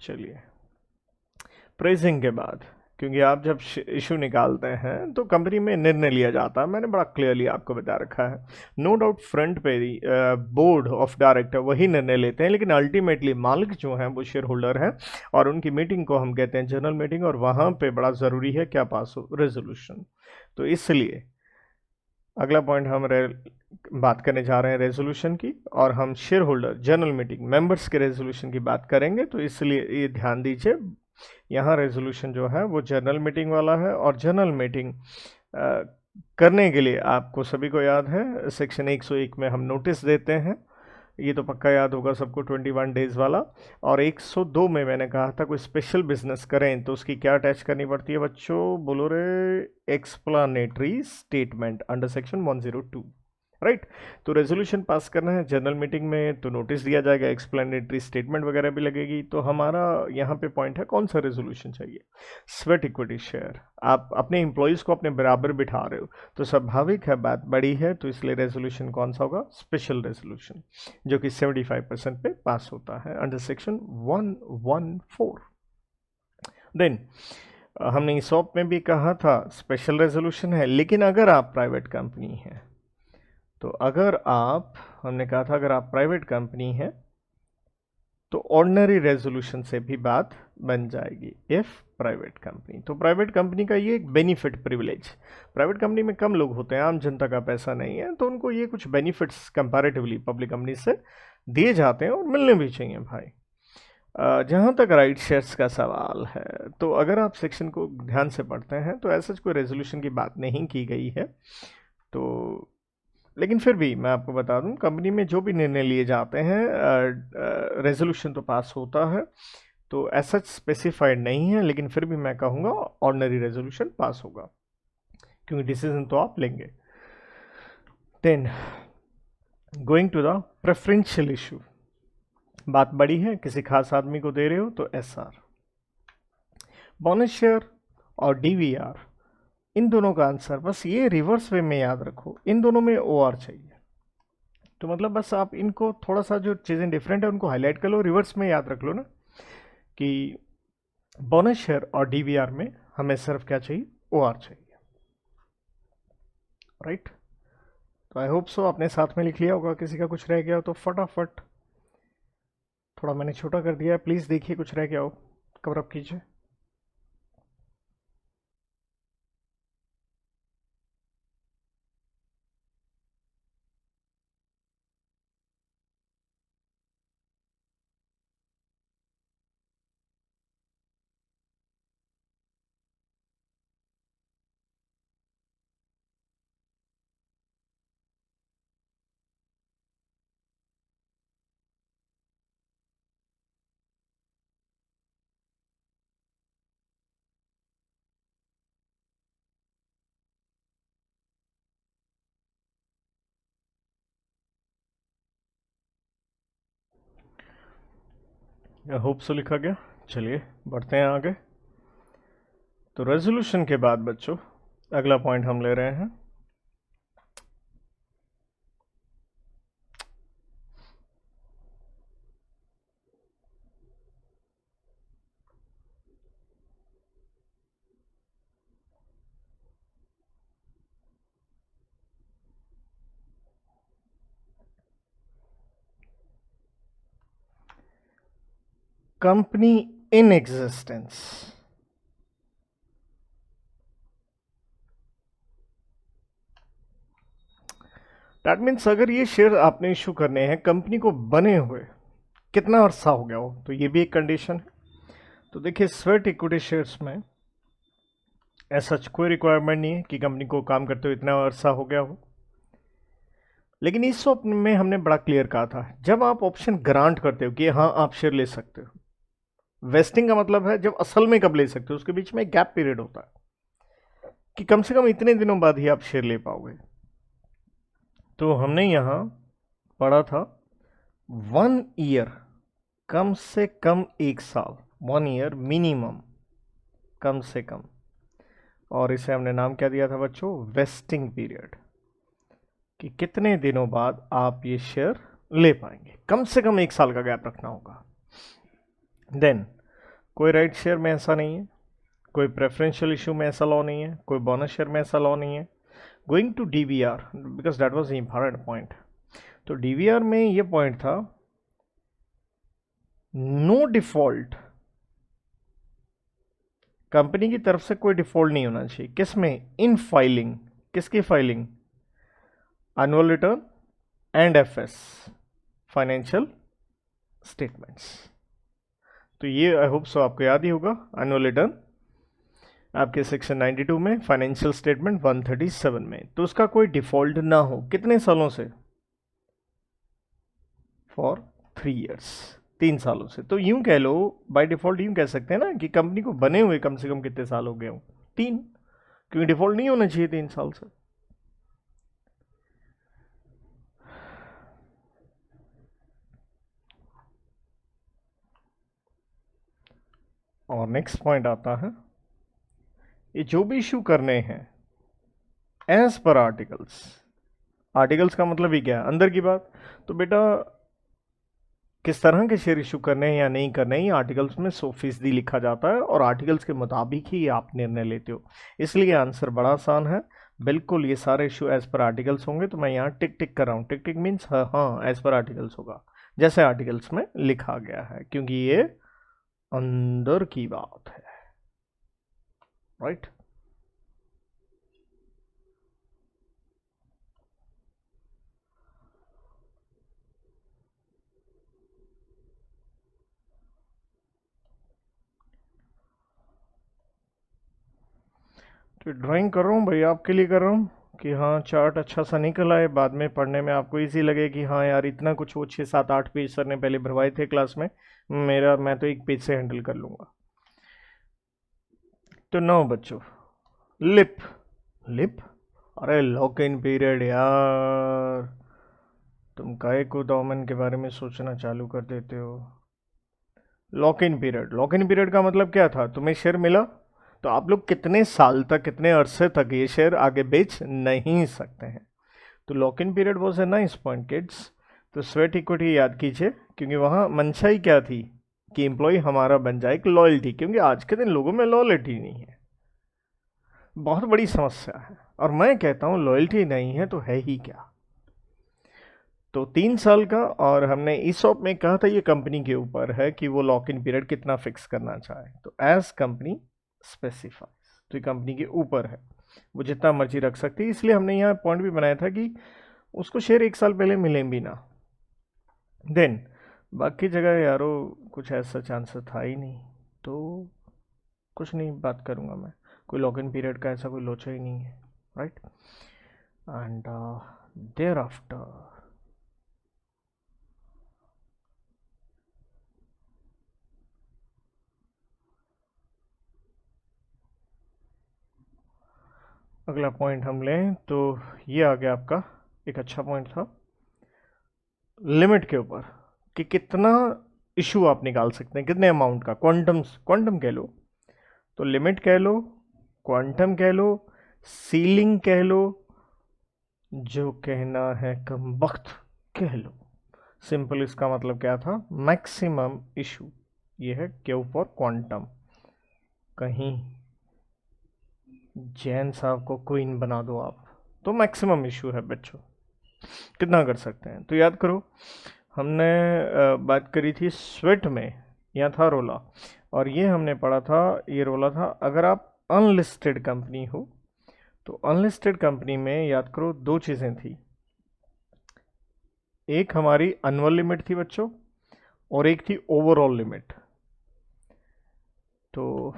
चलिए, प्रेजिंग के बाद, क्योंकि आप जब इशू निकालते हैं तो कंपनी में निर्णय लिया जाता है, मैंने बड़ा क्लियरली आपको बता रखा है। नो डाउट फ्रंट पे बोर्ड ऑफ डायरेक्टर वही निर्णय लेते हैं, लेकिन अल्टीमेटली मालिक जो हैं वो शेयर होल्डर हैं, और उनकी मीटिंग को हम कहते हैं जनरल मीटिंग, और वहाँ पे बड़ा ज़रूरी है क्या पास हो, रेजोल्यूशन। तो इसलिए अगला पॉइंट हम बात करने जा रहे हैं रेजोल्यूशन की, और हम share holder general meeting members के रेजोल्यूशन की बात करेंगे। तो इसलिए ये ध्यान दीजिए, यहाँ रेजोल्यूशन जो है वो जनरल मीटिंग वाला है, और जनरल मीटिंग करने के लिए आपको सभी को याद है सेक्शन 101 में हम नोटिस देते हैं, ये तो पक्का याद होगा सबको, 21 डेज वाला। और 102 में मैंने कहा था कोई स्पेशल बिजनेस करें तो उसकी क्या अटैच करनी पड़ती है बच्चों, बोलो रे, explanatory statement under section 102, right. तो रेजोल्यूशन पास करना है जनरल मीटिंग में, तो नोटिस दिया जाएगा, एक्सप्लेनेटरी स्टेटमेंट वगैरह भी लगेगी। तो हमारा यहाँ पे पॉइंट है कौन सा रेजोल्यूशन चाहिए, स्वेट इक्विटी शेयर। आप अपने एम्प्लॉयज़ को अपने बराबर बिठा रहे हो, तो स्वाभाविक है बात बड़ी है, तो इसलिए रेजोल्यूशन कौन सा होगा, स्पेशल रेजोल्यूशन, जो कि 75% पे पास होता है अंडर सेक्शन 114। देन हमने इसॉप में भी कहा था स्पेशल रेजोल्यूशन है, लेकिन अगर आप प्राइवेट कंपनी हैं, तो अगर आप, हमने कहा था अगर आप प्राइवेट कंपनी हैं तो ऑर्डिनरी रेजोल्यूशन से भी बात बन जाएगी, इफ प्राइवेट कंपनी। तो प्राइवेट कंपनी का ये एक बेनिफिट प्रिविलेज, प्राइवेट कंपनी में कम लोग होते हैं, आम जनता का पैसा नहीं है, तो उनको ये कुछ बेनिफिट्स कंपैरेटिवली पब्लिक कंपनी से दिए जाते हैं, और मिलने भी चाहिए भाई। जहाँ तक राइट शेयर्स का सवाल है, तो अगर आप सेक्शन को ध्यान से पढ़ते हैं तो ऐसा कोई रेजोल्यूशन की बात नहीं की गई है। तो लेकिन फिर भी मैं आपको बता दूं, कंपनी में जो भी निर्णय लिए जाते हैं रेजोल्यूशन तो पास होता है, तो ऐसा स्पेसिफाइड नहीं है, लेकिन फिर भी मैं कहूँगा ऑर्डिनरी रेजोल्यूशन पास होगा, क्योंकि डिसीजन तो आप लेंगे। Then going to the preferential issue, बात बड़ी है, किसी खास आदमी को दे रहे हो तो SR, बोनस शेयर और DVR, इन दोनों का आंसर बस ये रिवर्स वे में याद रखो, इन दोनों में OR चाहिए। तो मतलब बस आप इनको थोड़ा सा जो चीज़ें डिफरेंट है उनको हाईलाइट कर लो, रिवर्स में याद रख लो ना, कि बोनस शेयर और DVR में हमें सिर्फ क्या चाहिए, OR चाहिए, राइट। तो आई होप सो आपने साथ में लिख लिया होगा, किसी का कुछ रह गया हो तो फटाफट, थोड़ा मैंने छोटा कर दिया है, प्लीज़ देखिए कुछ रह गया हो कवर अप कीजिए। होप सो लिखा गया। चलिए बढ़ते हैं आगे। तो रेजोल्यूशन के बाद बच्चों अगला पॉइंट हम ले रहे हैं, company in existence, that means अगर ये शेयर आपने इशू करने हैं कंपनी को बने हुए कितना अरसा हो गया हो, तो ये भी एक कंडीशन है। तो देखिए स्वेट इक्विटी शेयर्स में ऐसा कोई रिक्वायरमेंट नहीं है कि कंपनी को काम करते हुए इतना अरसा हो गया हो, लेकिन इस ऑप्शन में हमने बड़ा क्लियर कहा था, जब आप ऑप्शन ग्रांट करते हो कि हाँ आप शेयर ले सकते हो, वेस्टिंग का मतलब है जब असल में कब ले सकते हो, उसके बीच में एक गैप पीरियड होता है कि कम से कम इतने दिनों बाद ही आप शेयर ले पाओगे। तो हमने यहां पढ़ा था 1 ईयर, कम से कम 1 साल, 1 ईयर मिनिमम, कम से कम, और इसे हमने नाम क्या दिया था बच्चों, वेस्टिंग पीरियड, कि कितने दिनों बाद आप ये शेयर ले पाएंगे, कम से कम 1 साल का गैप रखना होगा। देन कोई राइट शेयर में ऐसा नहीं है, कोई प्रेफरेंशियल इशू में ऐसा लॉ नहीं है, कोई बोनस शेयर में ऐसा लॉ नहीं है। Going to DVR, because that was the important point. तो डीवीआर में ये पॉइंट था, नो डिफॉल्ट, कंपनी की तरफ से कोई डिफॉल्ट नहीं होना चाहिए, किसमें, इन फाइलिंग, किसकी filing, annual return and FS, financial statements. तो ये आई होप सो आपको याद ही होगा, एनुअल रिटर्न आपके सेक्शन 92 में, फाइनेंशियल स्टेटमेंट 137 में। तो उसका कोई डिफॉल्ट ना हो, कितने सालों से, फॉर 3 ईयर्स, 3 सालों से। तो यूं कह लो, बाय डिफॉल्ट यूं कह सकते हैं ना कि कंपनी को बने हुए कम से कम कितने साल हो गए हो, 3, क्योंकि डिफॉल्ट नहीं होना चाहिए 3 साल से। और नेक्स्ट पॉइंट आता है, ये जो भी इशू करने हैं एज पर आर्टिकल्स, आर्टिकल्स का मतलब ही क्या है, अंदर की बात। तो बेटा किस तरह के शेयर इशू करने हैं या नहीं करने हैं, आर्टिकल्स में 100% लिखा जाता है और आर्टिकल्स के मुताबिक ही आप निर्णय लेते हो, इसलिए आंसर बड़ा आसान है। बिल्कुल ये सारे इशू एज पर आर्टिकल्स होंगे। तो मैं यहाँ टिक टिक कर रहा हूँ, टिक टिक मीन्स हाँ एज पर आर्टिकल्स होगा, जैसे आर्टिकल्स में लिखा गया है, क्योंकि ये अंदर की बात है, राइट। तो ड्राइंग कर रहा हूँ भाई, आपके लिए कर रहा हूँ कि हाँ चार्ट अच्छा सा निकल आए, बाद में पढ़ने में आपको इजी लगे कि हाँ यार इतना कुछ, वो 6 7 8 पेज सर ने पहले भरवाए थे क्लास में, मैं तो 1 पेज से हैंडल कर लूँगा। तो 9 बच्चों, लिप, लिप, अरे लॉक इन पीरियड यार, तुम काहे को डोमेन के बारे में सोचना चालू कर देते हो। Lock in period, lock in period का मतलब क्या था, तुम्हें शेयर मिला तो आप लोग कितने साल तक, कितने अरसे तक ये शेयर आगे बेच नहीं सकते हैं। तो lock in period was a nice point kids. तो स्वेट इक्विटी याद कीजिए, क्योंकि वहाँ मंशा ही क्या थी कि एम्प्लॉय हमारा बन जाए, एक लॉयल्टी, क्योंकि आज के दिन लोगों में लॉयल्टी नहीं है, बहुत बड़ी समस्या है। और मैं कहता हूँ लॉयल्टी नहीं है तो है ही क्या। तो 3 साल का, और हमने ईसॉप में कहा था ये कंपनी के ऊपर है कि वो लॉक इन पीरियड कितना फिक्स करना चाहे, तो एज कंपनी स्पेसिफाइज, तो ये कंपनी के ऊपर है, वो जितना मर्जी रख सकती है। इसलिए हमने यहाँ पॉइंट भी बनाया था कि उसको शेयर 1 साल पहले मिले भी ना। देन बाकी जगह यारो कुछ ऐसा चांसेस था ही नहीं, तो कुछ नहीं बात करूँगा मैं, कोई लॉक इन पीरियड का ऐसा कोई लोचा ही नहीं है, राइट। एंड देयर आफ्टर अगला पॉइंट हम लें तो ये आ गया आपका, एक अच्छा पॉइंट था लिमिट के ऊपर, कि कितना इशू आप निकाल सकते हैं, कितने अमाउंट का, क्वांटम कह लो, तो लिमिट कह लो, क्वांटम कह लो, सीलिंग कह लो, जो कहना है कम वक्त कह लो। सिंपल इसका मतलब क्या था, मैक्सिमम इशू, ये है क्यू फॉर क्वांटम। कहीं जैन साहब को क्वीन बना दो आप, तो मैक्सिमम इशू है बच्चों, कितना कर सकते हैं। तो याद करो हमने बात करी थी स्वेट में यहाँ था रोला, और ये हमने पढ़ा था, ये रोला था अगर आप अनलिस्टेड कंपनी हो। तो अनलिस्टेड कंपनी में याद करो दो चीज़ें थी, एक हमारी एनुअल लिमिट थी बच्चों, और एक थी ओवरऑल लिमिट। तो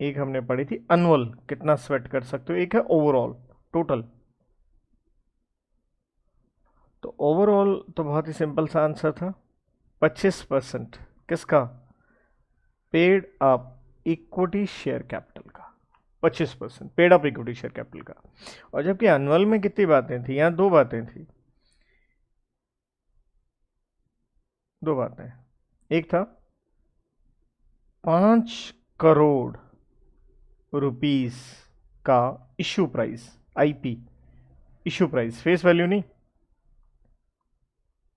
एक हमने पढ़ी थी एनुअल, कितना स्वेट कर सकते हो, एक है ओवरऑल टोटल। तो ओवरऑल तो बहुत ही सिंपल सा आंसर था, 25%। किसका? Paid up equity share capital का 25%, paid up equity share capital का। और जबकि एनुअल में कितनी बातें थी, यहाँ दो बातें थी, दो बातें। एक था 5 करोड़ रुपीस का issue price, IP issue price, face value नहीं,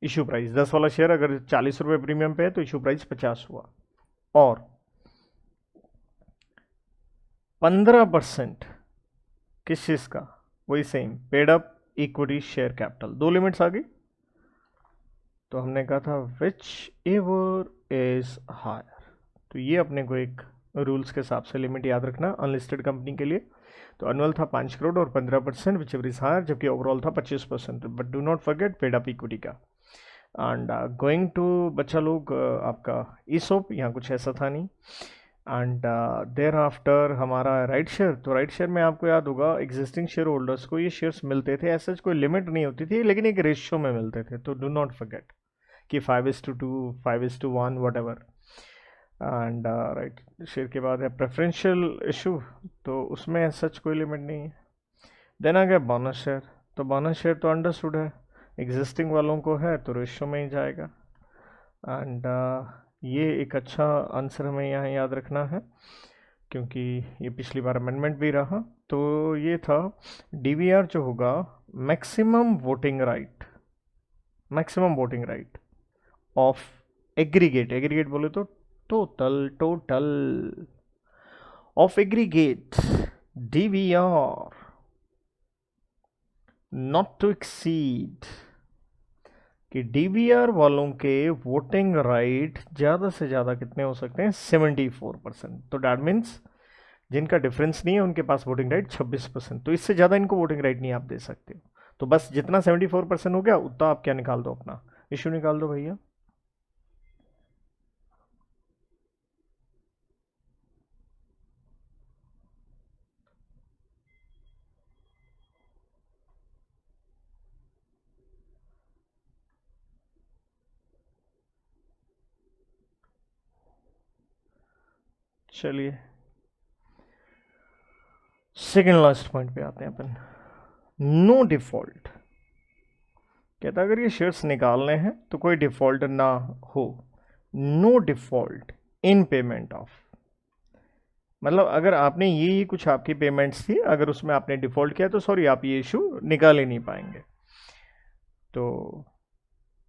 इशू प्राइस 10 वाला शेयर अगर 40 रुपए प्रीमियम पे है तो इशू प्राइस 50 हुआ। और 15% किस चीज का? वही same paid up equity share capital. दो लिमिट्स आ गई, तो हमने कहा था विच एवर इज हायर। तो ये अपने को एक रूल्स के हिसाब से लिमिट याद रखना अनलिस्टेड कंपनी के लिए। तो एनुअल था 5 करोड़ और 15% विच एवर इज हायर, जबकि ओवरऑल था 25%। But do not forget paid up equity का। एंड गोइंग टू बच्चा लोग आपका ईसोप, यहाँ कुछ ऐसा था नहीं। एंड देयर आफ्टर हमारा राइट शेयर। तो राइट शेयर में आपको याद होगा एग्जिस्टिंग शेयर होल्डर्स को ये शेयर्स मिलते थे, ऐसा कोई लिमिट नहीं होती थी, लेकिन एक रेशियो में मिलते थे। तो डू नॉट फॉरगेट कि 5:2, 5:1 what ever. And right share के बाद है प्रेफरेंशियल इशू, तो उसमें सच कोई लिमिट नहीं है। देन आ गया बोनस शेयर। तो बोनस शेयर तो अंडरस्टूड है, एग्जिस्टिंग वालों को है तो रेशियो में ही जाएगा। एंड ये एक अच्छा आंसर हमें यहाँ याद रखना है, क्योंकि ये पिछली बार अमेंडमेंट भी रहा। तो ये था डीवीआर जो होगा maximum voting right, maximum voting right of aggregate, aggregate बोले तो total of aggregate DVR not to exceed, कि डीवीआर वालों के वोटिंग राइट ज़्यादा से ज़्यादा कितने हो सकते हैं? 74%। तो डैट मीन्स जिनका डिफरेंस नहीं है उनके पास वोटिंग राइट 26%। तो इससे ज़्यादा इनको वोटिंग राइट नहीं आप दे सकते। तो बस जितना 74% हो गया उतना आप क्या निकाल दो, अपना इशू निकाल दो भैया। चलिए सेकेंड लास्ट पॉइंट पे आते हैं अपन। नो डिफॉल्ट कहता अगर ये शेयर्स निकालने हैं तो कोई डिफॉल्ट ना हो। No default in payment of, मतलब अगर आपने ये कुछ आपकी पेमेंट्स थी, अगर उसमें आपने डिफॉल्ट किया तो सॉरी आप ये इशू निकाल ही नहीं पाएंगे। तो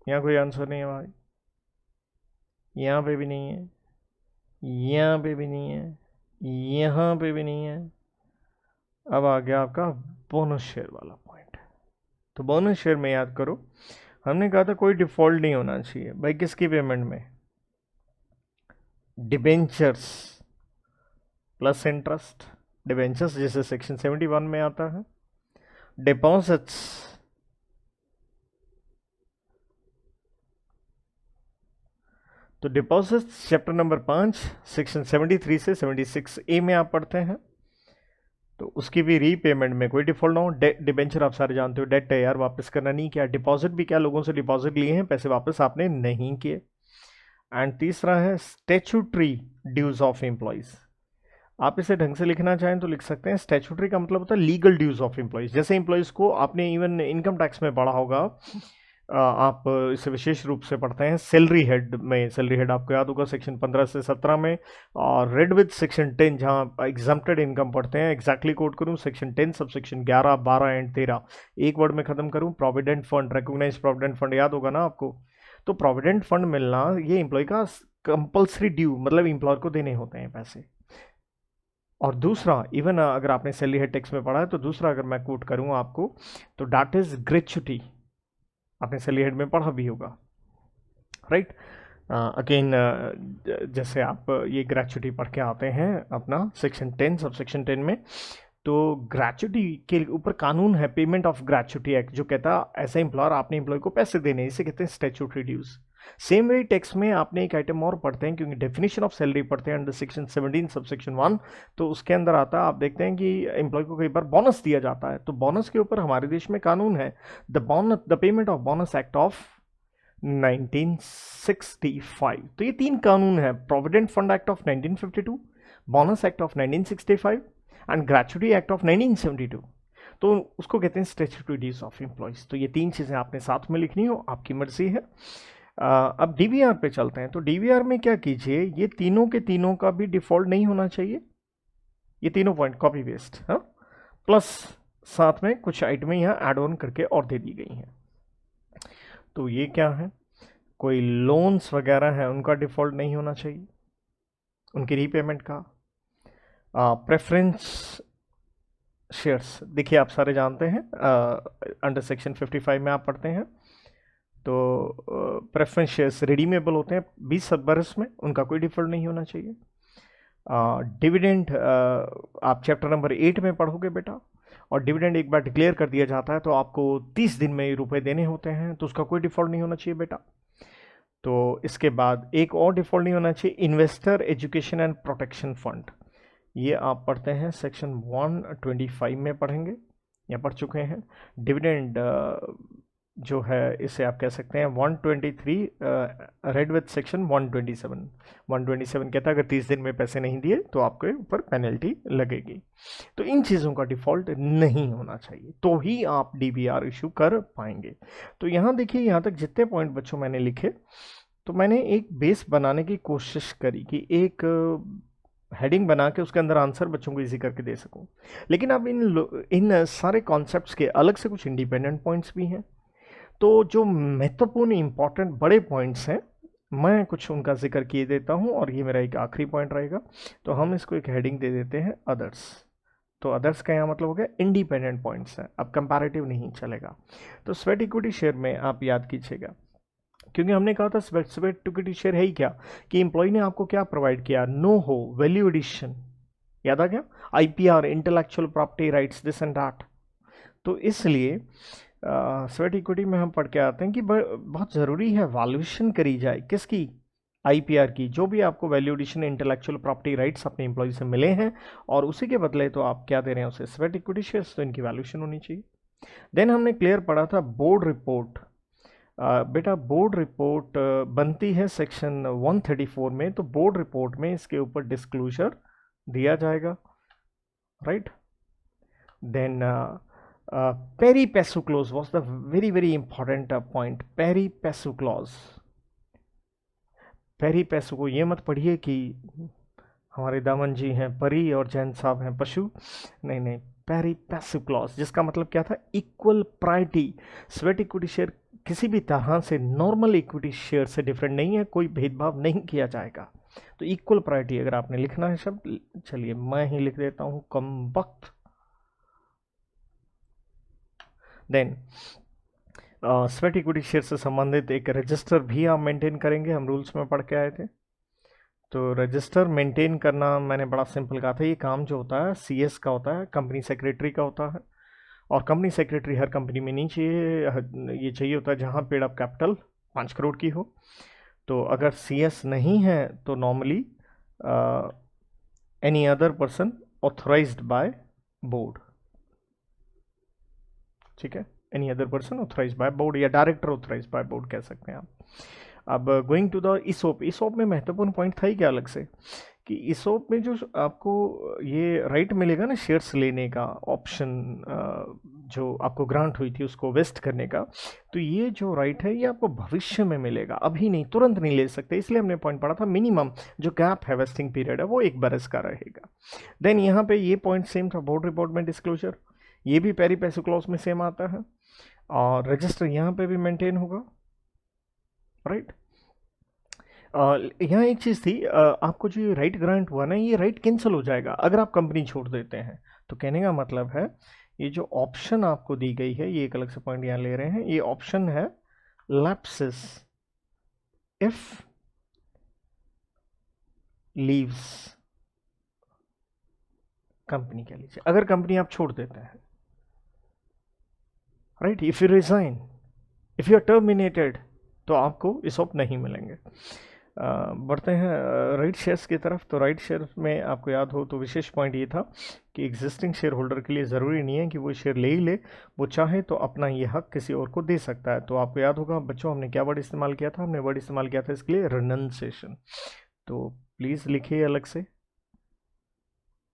यहाँ कोई आंसर नहीं है भाई, यहाँ पे भी नहीं है, यहाँ पे भी नहीं है, यहाँ पे भी नहीं है। अब आ गया आपका बोनस शेयर वाला पॉइंट। तो बोनस शेयर में याद करो हमने कहा था कोई डिफॉल्ट नहीं होना चाहिए भाई, किसकी पेमेंट में? Debentures plus interest. डिबेंचर्स जैसे सेक्शन 71 में आता है। डिपॉजिट्स तो डिपॉजिट्स चैप्टर नंबर 5 सेक्शन 73 से 76A में आप पढ़ते हैं। तो उसकी भी रीपेमेंट में कोई डिफॉल्ट ना हो। डिबेंचर आप सारे जानते हो, डेट है यार, वापस करना नहीं किया। डिपॉजिट भी क्या, लोगों से डिपॉजिट लिए हैं, पैसे वापस आपने नहीं किए। एंड तीसरा है स्टैट्यूटरी ड्यूज ऑफ एम्प्लॉयज। आप इसे ढंग से लिखना चाहें तो लिख सकते हैं, स्टैट्यूटरी का मतलब होता है लीगल ड्यूज ऑफ एम्प्लॉयज। जैसे एम्प्लॉयज को आपने इवन इनकम टैक्स में पढ़ा होगा, आप इसे विशेष रूप से पढ़ते हैं सैलरी हेड में। सैलरी हेड आपको याद होगा सेक्शन 15 से 17 में, और रेड विद सेक्शन 10 जहां एग्जाम्प्टेड इनकम पढ़ते हैं। एग्जैक्टली कोट करूं सेक्शन 10 सब सेक्शन 11, 12 एंड 13 एक वर्ड में खत्म करूं, provident fund, recognize provident fund याद होगा ना आपको। तो प्रोविडेंट फंड मिलना ये एम्प्लॉय का कंपल्सरी ड्यू, मतलब एम्प्लॉयर को देने होते हैं पैसे। और दूसरा इवन अगर आपने सैलरी हेड टैक्स में पढ़ा है तो दूसरा अगर मैं कोट करूं आपको तो दैट इज ग्रेच्युटी, आपने सैलरी हेड में पढ़ा भी होगा, राइट। अगेन जैसे आप ये ग्रेचुटी पढ़ के आते हैं अपना सेक्शन 10 सब सेक्शन 10 में, तो ग्रेचुटी के ऊपर कानून है पेमेंट ऑफ ग्रेचुटी एक्ट, जो कहता है एज ए एम्प्लॉयर आपने एम्प्लॉय को पैसे देने, इसे कहते हैं statutory dues. Same way text में आपने एक आइटम और पढ़ते हैं, क्योंकि डेफिनेशन ऑफ सैलरी पढ़ते हैं अंडर सेक्शन 17 सब सेक्शन 1, तो उसके अंदर आता है, आप देखते हैं कि एम्प्लॉय को कई बार बोनस दिया जाता है, तो बोनस के ऊपर हमारे देश में कानून है the payment of bonus act of 1965। तो ये 3 कानून है, provident fund act of 1952, bonus act of 1965 and gratuity act of 1972। तो उसको कहते हैं स्टैट्यूटरी ड्यूज ऑफ एम्प्लॉयज। तो ये 3 चीज़ें आपने साथ में लिखनी हो, आपकी मर्जी है। अब डीवीआर पे चलते हैं। तो डीवीआर में क्या कीजिए, ये तीनों के तीनों का भी डिफॉल्ट नहीं होना चाहिए, ये तीनों पॉइंट कॉपी पेस्ट, हाँ, प्लस साथ में कुछ आइटमें यहाँ ऐड ऑन करके और दे दी गई हैं। तो ये क्या है, कोई लोन्स वगैरह है उनका डिफॉल्ट नहीं होना चाहिए, उनकी रीपेमेंट का। प्रेफरेंस शेयर्स, देखिए आप सारे जानते हैं, अंडर सेक्शन 55 में आप पढ़ते हैं, तो प्रेफरेंस शेयर्स रिडीमेबल होते हैं 20 बरस में, उनका कोई डिफॉल्ट नहीं होना चाहिए। डिविडेंड आप चैप्टर नंबर 8 में पढ़ोगे बेटा, और डिविडेंड एक बार डिक्लेयर कर दिया जाता है तो आपको 30 दिन में रुपए देने होते हैं, तो उसका कोई डिफॉल्ट नहीं होना चाहिए बेटा। तो इसके बाद एक और डिफॉल्ट नहीं होना चाहिए, investor education and protection fund, ये आप पढ़ते हैं सेक्शन 125 में पढ़ेंगे या पढ़ चुके हैं। डिविडेंड जो है इसे आप कह सकते हैं 123 रेड विथ सेक्शन 127 कहता है अगर 30 दिन में पैसे नहीं दिए तो आपके ऊपर पेनल्टी लगेगी। तो इन चीज़ों का डिफ़ॉल्ट नहीं होना चाहिए, तो ही आप डीबीआर इशू कर पाएंगे। तो यहाँ देखिए, यहाँ तक जितने पॉइंट बच्चों मैंने लिखे, तो मैंने एक बेस बनाने की कोशिश करी कि एक हेडिंग बना के उसके अंदर आंसर बच्चों को इजी करके दे सकूं। लेकिन अब इन सारे कॉन्सेप्ट्स के अलग से कुछ इंडिपेंडेंट पॉइंट्स भी हैं, तो जो महत्वपूर्ण इंपॉर्टेंट बड़े पॉइंट्स हैं मैं कुछ उनका जिक्र किए देता हूं, और ये मेरा एक आखिरी पॉइंट रहेगा। तो हम इसको एक हेडिंग दे देते हैं अदर्स। तो अदर्स का यहाँ मतलब हो गया इंडिपेंडेंट पॉइंट्स हैं, अब कंपैरेटिव नहीं चलेगा। तो स्वेट इक्विटी शेयर में आप याद कीजिएगा, क्योंकि हमने कहा था स्वेट इक्विटी शेयर है ही क्या, कि एम्प्लॉय ने आपको क्या प्रोवाइड किया, नो हो वैल्यू एडिशन, याद आ गया, IPR intellectual property rights this and that. तो इसलिए स्वेट इक्विटी में हम पढ़ के आते हैं कि बहुत ज़रूरी है वैल्यूएशन करी जाए, किसकी, आईपीआर की, जो भी आपको value addition intellectual property rights अपने एम्प्लॉय से मिले हैं, और उसी के बदले तो आप क्या दे रहे हैं उसे, स्वेट इक्विटी शेयर्स, तो इनकी वैल्यूएशन होनी चाहिए। देन हमने क्लियर पढ़ा था बोर्ड रिपोर्ट। बेटा बोर्ड रिपोर्ट बनती है सेक्शन 134 में, तो बोर्ड रिपोर्ट में इसके ऊपर डिस्क्लोजर दिया जाएगा, right. Then pari passu clause was the very very important point, pari passu clause. Pari passu को ये मत पढ़िए कि हमारे दामन जी हैं परी और जैन साहब हैं पशु, नहीं नहीं, पेरी पैसू क्लॉज, जिसका मतलब क्या था, equal priority. Sweat equity share किसी भी तरह से नॉर्मल इक्विटी शेयर से डिफरेंट नहीं है, कोई भेदभाव नहीं किया जाएगा। तो इक्वल प्रायोरिटी अगर आपने लिखना है शब्द, चलिए मैं ही लिख देता हूं कम वक्त। देन स्वेट इक्विटी शेयर से संबंधित एक रजिस्टर भी आप मेंटेन करेंगे, हम रूल्स में पढ़ के आए थे। तो रजिस्टर मेंटेन करना मैंने बड़ा सिंपल कहा था, ये काम जो होता है सीएस का होता है, कंपनी सेक्रेटरी का होता है, और कंपनी सेक्रेटरी हर कंपनी में नहीं चाहिए, ये चाहिए होता है जहाँ पेड अप कैपिटल 5 करोड़ की हो। तो अगर सीएस नहीं है तो normally any other person authorised by board, ठीक है, any other person authorised by board या डायरेक्टर ऑथराइज्ड बाय बोर्ड कह सकते हैं आप। अब गोइंग टू द इसोप, इसोप में महत्वपूर्ण पॉइंट था ही क्या अलग से, कि इसोप में जो आपको ये राइट मिलेगा ना शेयर्स लेने का, ऑप्शन जो आपको ग्रांट हुई थी उसको वेस्ट करने का, तो ये जो राइट है ये आपको भविष्य में मिलेगा, अभी नहीं, तुरंत नहीं ले सकते। इसलिए हमने पॉइंट पढ़ा था मिनिमम जो गैप है वेस्टिंग पीरियड है वो 1 बरस का रहेगा। देन यहाँ पे ये पॉइंट सेम था, बोर्ड रिपोर्ट में डिस्क्लोजर, ये भी पेरी पैसू क्लॉज में सेम आता है, और रजिस्टर यहाँ पे भी मेंटेन होगा, राइट। यहाँ एक चीज़ थी, आपको जो ये राइट ग्रांट हुआ ना, ये राइट कैंसिल हो जाएगा अगर आप कंपनी छोड़ देते हैं। तो कहने का मतलब है ये जो ऑप्शन आपको दी गई है, ये एक अलग से पॉइंट यहाँ ले रहे हैं, ये ऑप्शन है लैप्सेस इफ लीव्स कंपनी कह लीजिए, अगर कंपनी आप छोड़ देते हैं, right, if you resign, if you are terminated, तो आपको ESOP नहीं मिलेंगे। बढ़ते हैं राइट शेयर्स की तरफ। तो राइट शेयर में आपको याद हो तो विशेष पॉइंट ये था कि एग्जिस्टिंग शेयर होल्डर के लिए ज़रूरी नहीं है कि वो शेयर ले ही ले, वो चाहे तो अपना ये हक किसी और को दे सकता है। तो आपको याद होगा बच्चों, हमने क्या वर्ड इस्तेमाल किया था? हमने वर्ड इस्तेमाल किया था इसके लिए रिनंसिएशन। तो प्लीज़ लिखिए अलग से,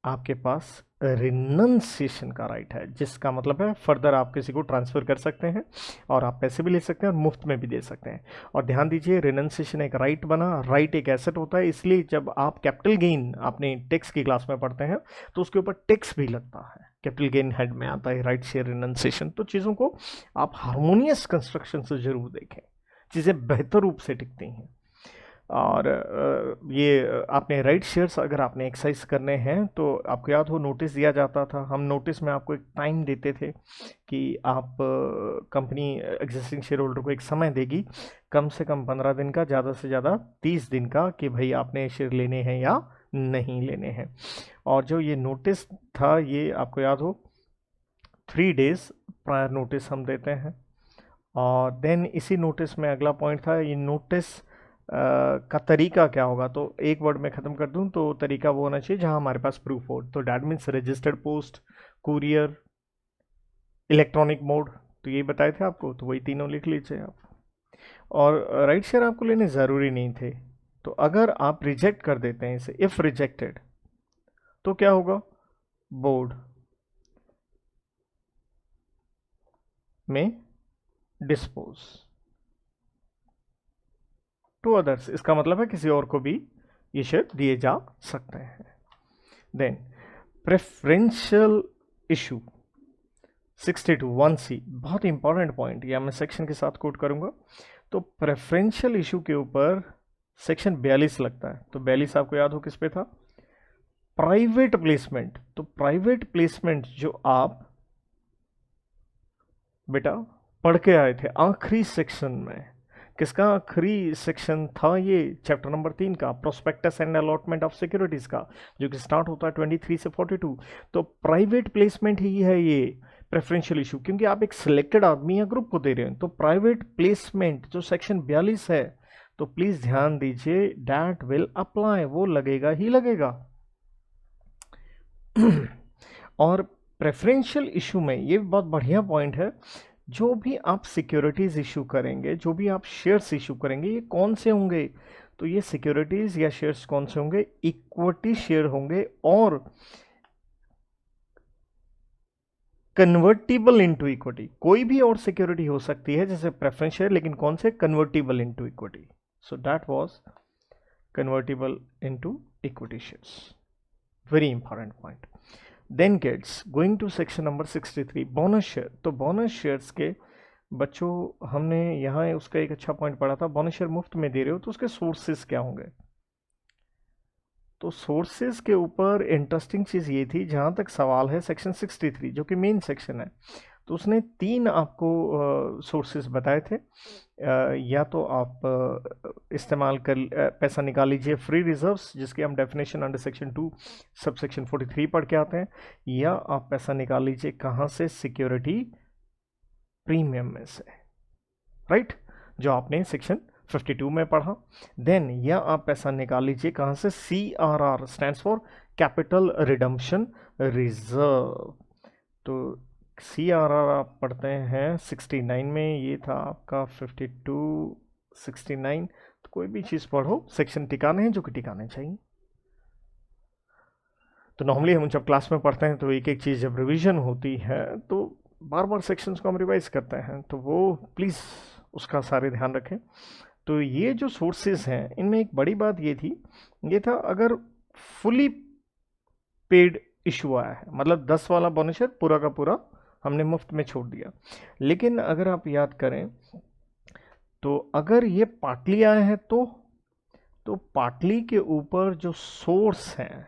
आपके पास रिनंसिएशन का राइट है, जिसका मतलब है फर्दर आप किसी को ट्रांसफ़र कर सकते हैं और आप पैसे भी ले सकते हैं और मुफ्त में भी दे सकते हैं। और ध्यान दीजिए, रिनंसिएशन एक राइट बना, राइट एक एसेट होता है, इसलिए जब आप कैपिटल गेन आपने टैक्स की क्लास में पढ़ते हैं तो उसके ऊपर टैक्स भी लगता है, कैपिटल गेन हेड में आता है राइट शेयर रिनंसिएशन। तो चीज़ों को आप हारमोनियस कंस्ट्रक्शन से ज़रूर देखें, चीज़ें बेहतर रूप से टिकती हैं। और ये आपने राइट शेयर्स अगर आपने एक्सरसाइज करने हैं तो आपको याद हो नोटिस दिया जाता था, हम नोटिस में आपको एक टाइम देते थे कि आप कंपनी एग्जिस्टिंग शेयर होल्डर को एक समय देगी, कम से कम 15 दिन का, ज़्यादा से ज़्यादा 30 दिन का, कि भाई आपने शेयर लेने हैं या नहीं लेने हैं। और जो ये नोटिस था ये आपको याद हो 3 डेज़ प्रायर नोटिस हम देते हैं। और देन इसी नोटिस में अगला पॉइंट था, ये नोटिस का तरीका क्या होगा। तो एक वर्ड में ख़त्म कर दूं तो तरीका वो होना चाहिए जहां हमारे पास प्रूफ हो। तो that means registered post, courier, electronic mode, तो ये बताए थे आपको, तो वही तीनों लिख लीजिए आप। और राइट शेयर आपको लेने ज़रूरी नहीं थे, तो अगर आप रिजेक्ट कर देते हैं इसे, इफ़ रिजेक्टेड, तो क्या होगा? बोर्ड में डिस्पोज टू अदर्स, इसका मतलब है किसी और को भी ये शेयर दिए जा सकते हैं। देन प्रेफरेंशियल इशू 62(1)(c), बहुत इंपॉर्टेंट पॉइंट, या मैं सेक्शन के साथ कोट करूंगा। तो प्रेफरेंशियल इशू के ऊपर सेक्शन 42 लगता है। तो 42 आपको याद हो किस पे था? Private placement. तो प्राइवेट प्लेसमेंट जो आप बेटा पढ़ के आए थे आखिरी सेक्शन में, किसका आखिरी सेक्शन था? ये चैप्टर नंबर 3 का, prospectus and allotment of securities का, जो कि स्टार्ट होता है 23 से 42। तो प्राइवेट प्लेसमेंट ही है ये प्रेफरेंशियल इशू, क्योंकि आप एक सिलेक्टेड आदमी या ग्रुप को दे रहे हैं। तो प्राइवेट प्लेसमेंट जो सेक्शन 42 है, तो प्लीज ध्यान दीजिए, दैट विल अप्लाई, वो लगेगा ही लगेगा। और प्रेफरेंशियल इशू में ये बहुत बढ़िया पॉइंट है, जो भी आप सिक्योरिटीज इशू करेंगे, जो भी आप शेयर्स इशू करेंगे, ये कौन से होंगे? तो ये सिक्योरिटीज या शेयर्स कौन से होंगे? इक्विटी शेयर होंगे और कन्वर्टिबल इनटू इक्विटी। कोई भी और सिक्योरिटी हो सकती है जैसे प्रेफरेंस शेयर, लेकिन कौन से? Convertible into equity. So that was convertible into equity shares, very important point. Then gets going to section number 63, bonus share. तो बोनस शेयर्स के बच्चों हमने यहाँ उसका एक अच्छा पॉइंट पढ़ा था, बोनस शेयर मुफ्त में दे रहे हो तो उसके सोर्सेस क्या होंगे? तो सोर्सेस के ऊपर इंटरेस्टिंग चीज़ ये थी, जहाँ तक सवाल है सेक्शन 63 जो कि मेन सेक्शन है, तो उसने 3 आपको सोर्सेस बताए थे। या तो आप इस्तेमाल कर पैसा निकाल लीजिए फ्री रिजर्व्स, जिसकी हम definition under section 2 sub section 43 पढ़ के आते हैं, या आप पैसा निकाल लीजिए कहाँ से? सिक्योरिटी प्रीमियम में से, राइट, जो आपने सेक्शन 52 में पढ़ा। देन या आप पैसा निकाल लीजिए कहाँ से? CRR stands for capital redemption reserve. तो CRR आप पढ़ते हैं 69 में, ये था आपका 52 69। तो कोई भी चीज़ पढ़ो, सेक्शन टिकाने हैं जो कि टिकाने चाहिए। तो नॉर्मली हम जब क्लास में पढ़ते हैं तो एक एक चीज़ जब रिवीजन होती है तो बार बार सेक्शंस को हम रिवाइज करते हैं, तो वो प्लीज़ उसका सारे ध्यान रखें। तो ये जो सोर्सेज हैं, इनमें एक बड़ी बात ये थी, ये था अगर फुली पेड इशू आया है, मतलब 10 वाला बोनस शेयर पूरा का पूरा हमने मुफ्त में छोड़ दिया। लेकिन अगर आप याद करें तो अगर ये पार्टली आया है तो पार्टली के ऊपर जो सोर्स हैं,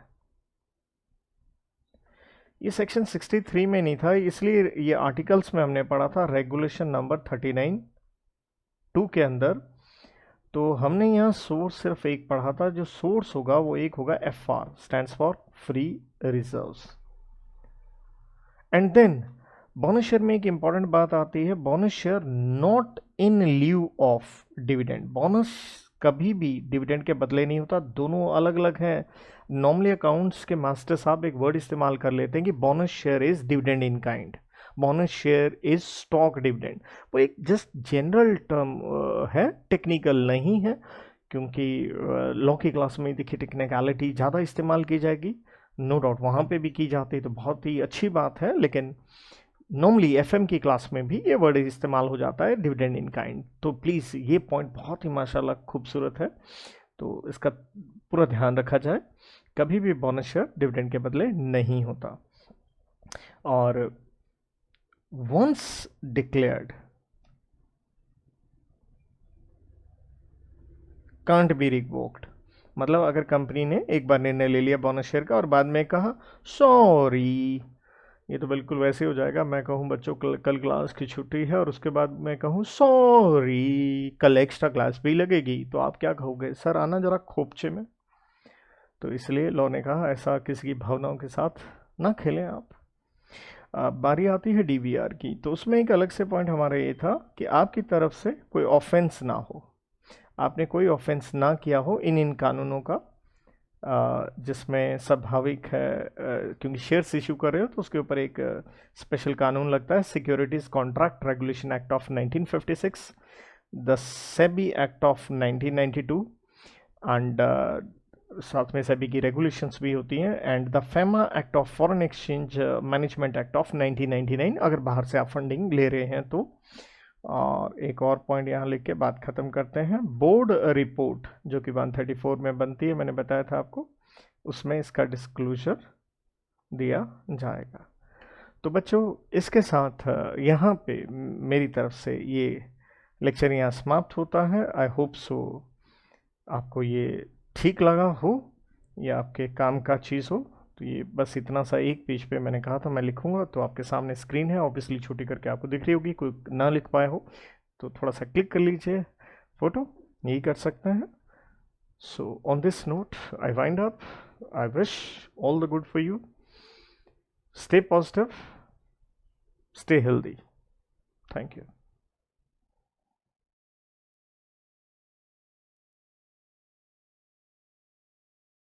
ये सेक्शन 63 में नहीं था, इसलिए ये आर्टिकल्स में हमने पढ़ा था, रेगुलेशन नंबर 39(2) के अंदर तो हमने यहाँ सोर्स सिर्फ एक पढ़ा था, जो सोर्स होगा वो एक होगा FR, stands for free reserves. And then bonus share में एक इंपॉर्टेंट बात आती है, bonus share not in lieu of dividend. Bonus कभी भी डिविडेंड के बदले नहीं होता, दोनों अलग अलग हैं। नॉर्मली अकाउंट्स के मास्टर साहब एक वर्ड इस्तेमाल कर लेते हैं कि bonus share is dividend in kind, bonus share is stock dividend. वो एक जस्ट जनरल टर्म है, टेक्निकल नहीं है, क्योंकि लॉ की क्लास में देखिए टेक्निकलिटी ज़्यादा इस्तेमाल की जाएगी, नो डाउट वहाँ पे भी की जाती है तो बहुत ही अच्छी बात है, लेकिन नॉर्मली FM की क्लास में भी ये वर्ड इस्तेमाल हो जाता है डिविडेंड इन काइंड। तो प्लीज़ ये पॉइंट बहुत ही माशाल्लाह खूबसूरत है, तो इसका पूरा ध्यान रखा जाए। कभी भी बोनस शेयर डिविडेंड के बदले नहीं होता। और once declared can't be revoked, मतलब अगर कंपनी ने एक बार निर्णय ले लिया बोनस शेयर का और बाद में कहा सॉरी, ये तो बिल्कुल वैसे हो जाएगा मैं कहूँ बच्चों कल क्लास की छुट्टी है और उसके बाद मैं कहूँ सॉरी कल एक्स्ट्रा क्लास भी लगेगी, तो आप क्या कहोगे, सर आना जरा खोपचे में। तो इसलिए लॉ ने कहा ऐसा किसी की भावनाओं के साथ ना खेलें आप। बारी आती है DVR की, तो उसमें एक अलग से पॉइंट हमारा ये था कि आपकी तरफ से कोई ऑफेंस ना हो, आपने कोई ऑफेंस ना किया हो इन कानूनों का, जिसमें स्वाभाविक है क्योंकि शेयर्स इशू कर रहे हो तो उसके ऊपर एक स्पेशल कानून लगता है, securities contract regulation act of 1956, the SEBI act of 1992 and साथ में सेबी की रेगुलेशंस भी होती हैं, and the FEMA act of foreign exchange management act of 1999 अगर बाहर से आप फंडिंग ले रहे हैं तो। और एक और पॉइंट यहाँ लिख के बात ख़त्म करते हैं, बोर्ड रिपोर्ट जो कि 134 में बनती है, मैंने बताया था आपको, उसमें इसका डिस्क्लोजर दिया जाएगा। तो बच्चों इसके साथ यहाँ पे मेरी तरफ से ये लेक्चर यहाँ समाप्त होता है। आई होप सो आपको ये ठीक लगा हो या आपके काम का चीज़ हो। तो ये बस इतना सा एक पेज पे मैंने कहा था मैं लिखूंगा, तो आपके सामने स्क्रीन है ऑब्वियसली छोटी करके आपको दिख रही होगी, कोई ना लिख पाए हो तो थोड़ा सा क्लिक कर लीजिए फोटो, यही कर सकते हैं। So on this note I wind up, I wish all the good for you, stay positive, stay healthy, thank you.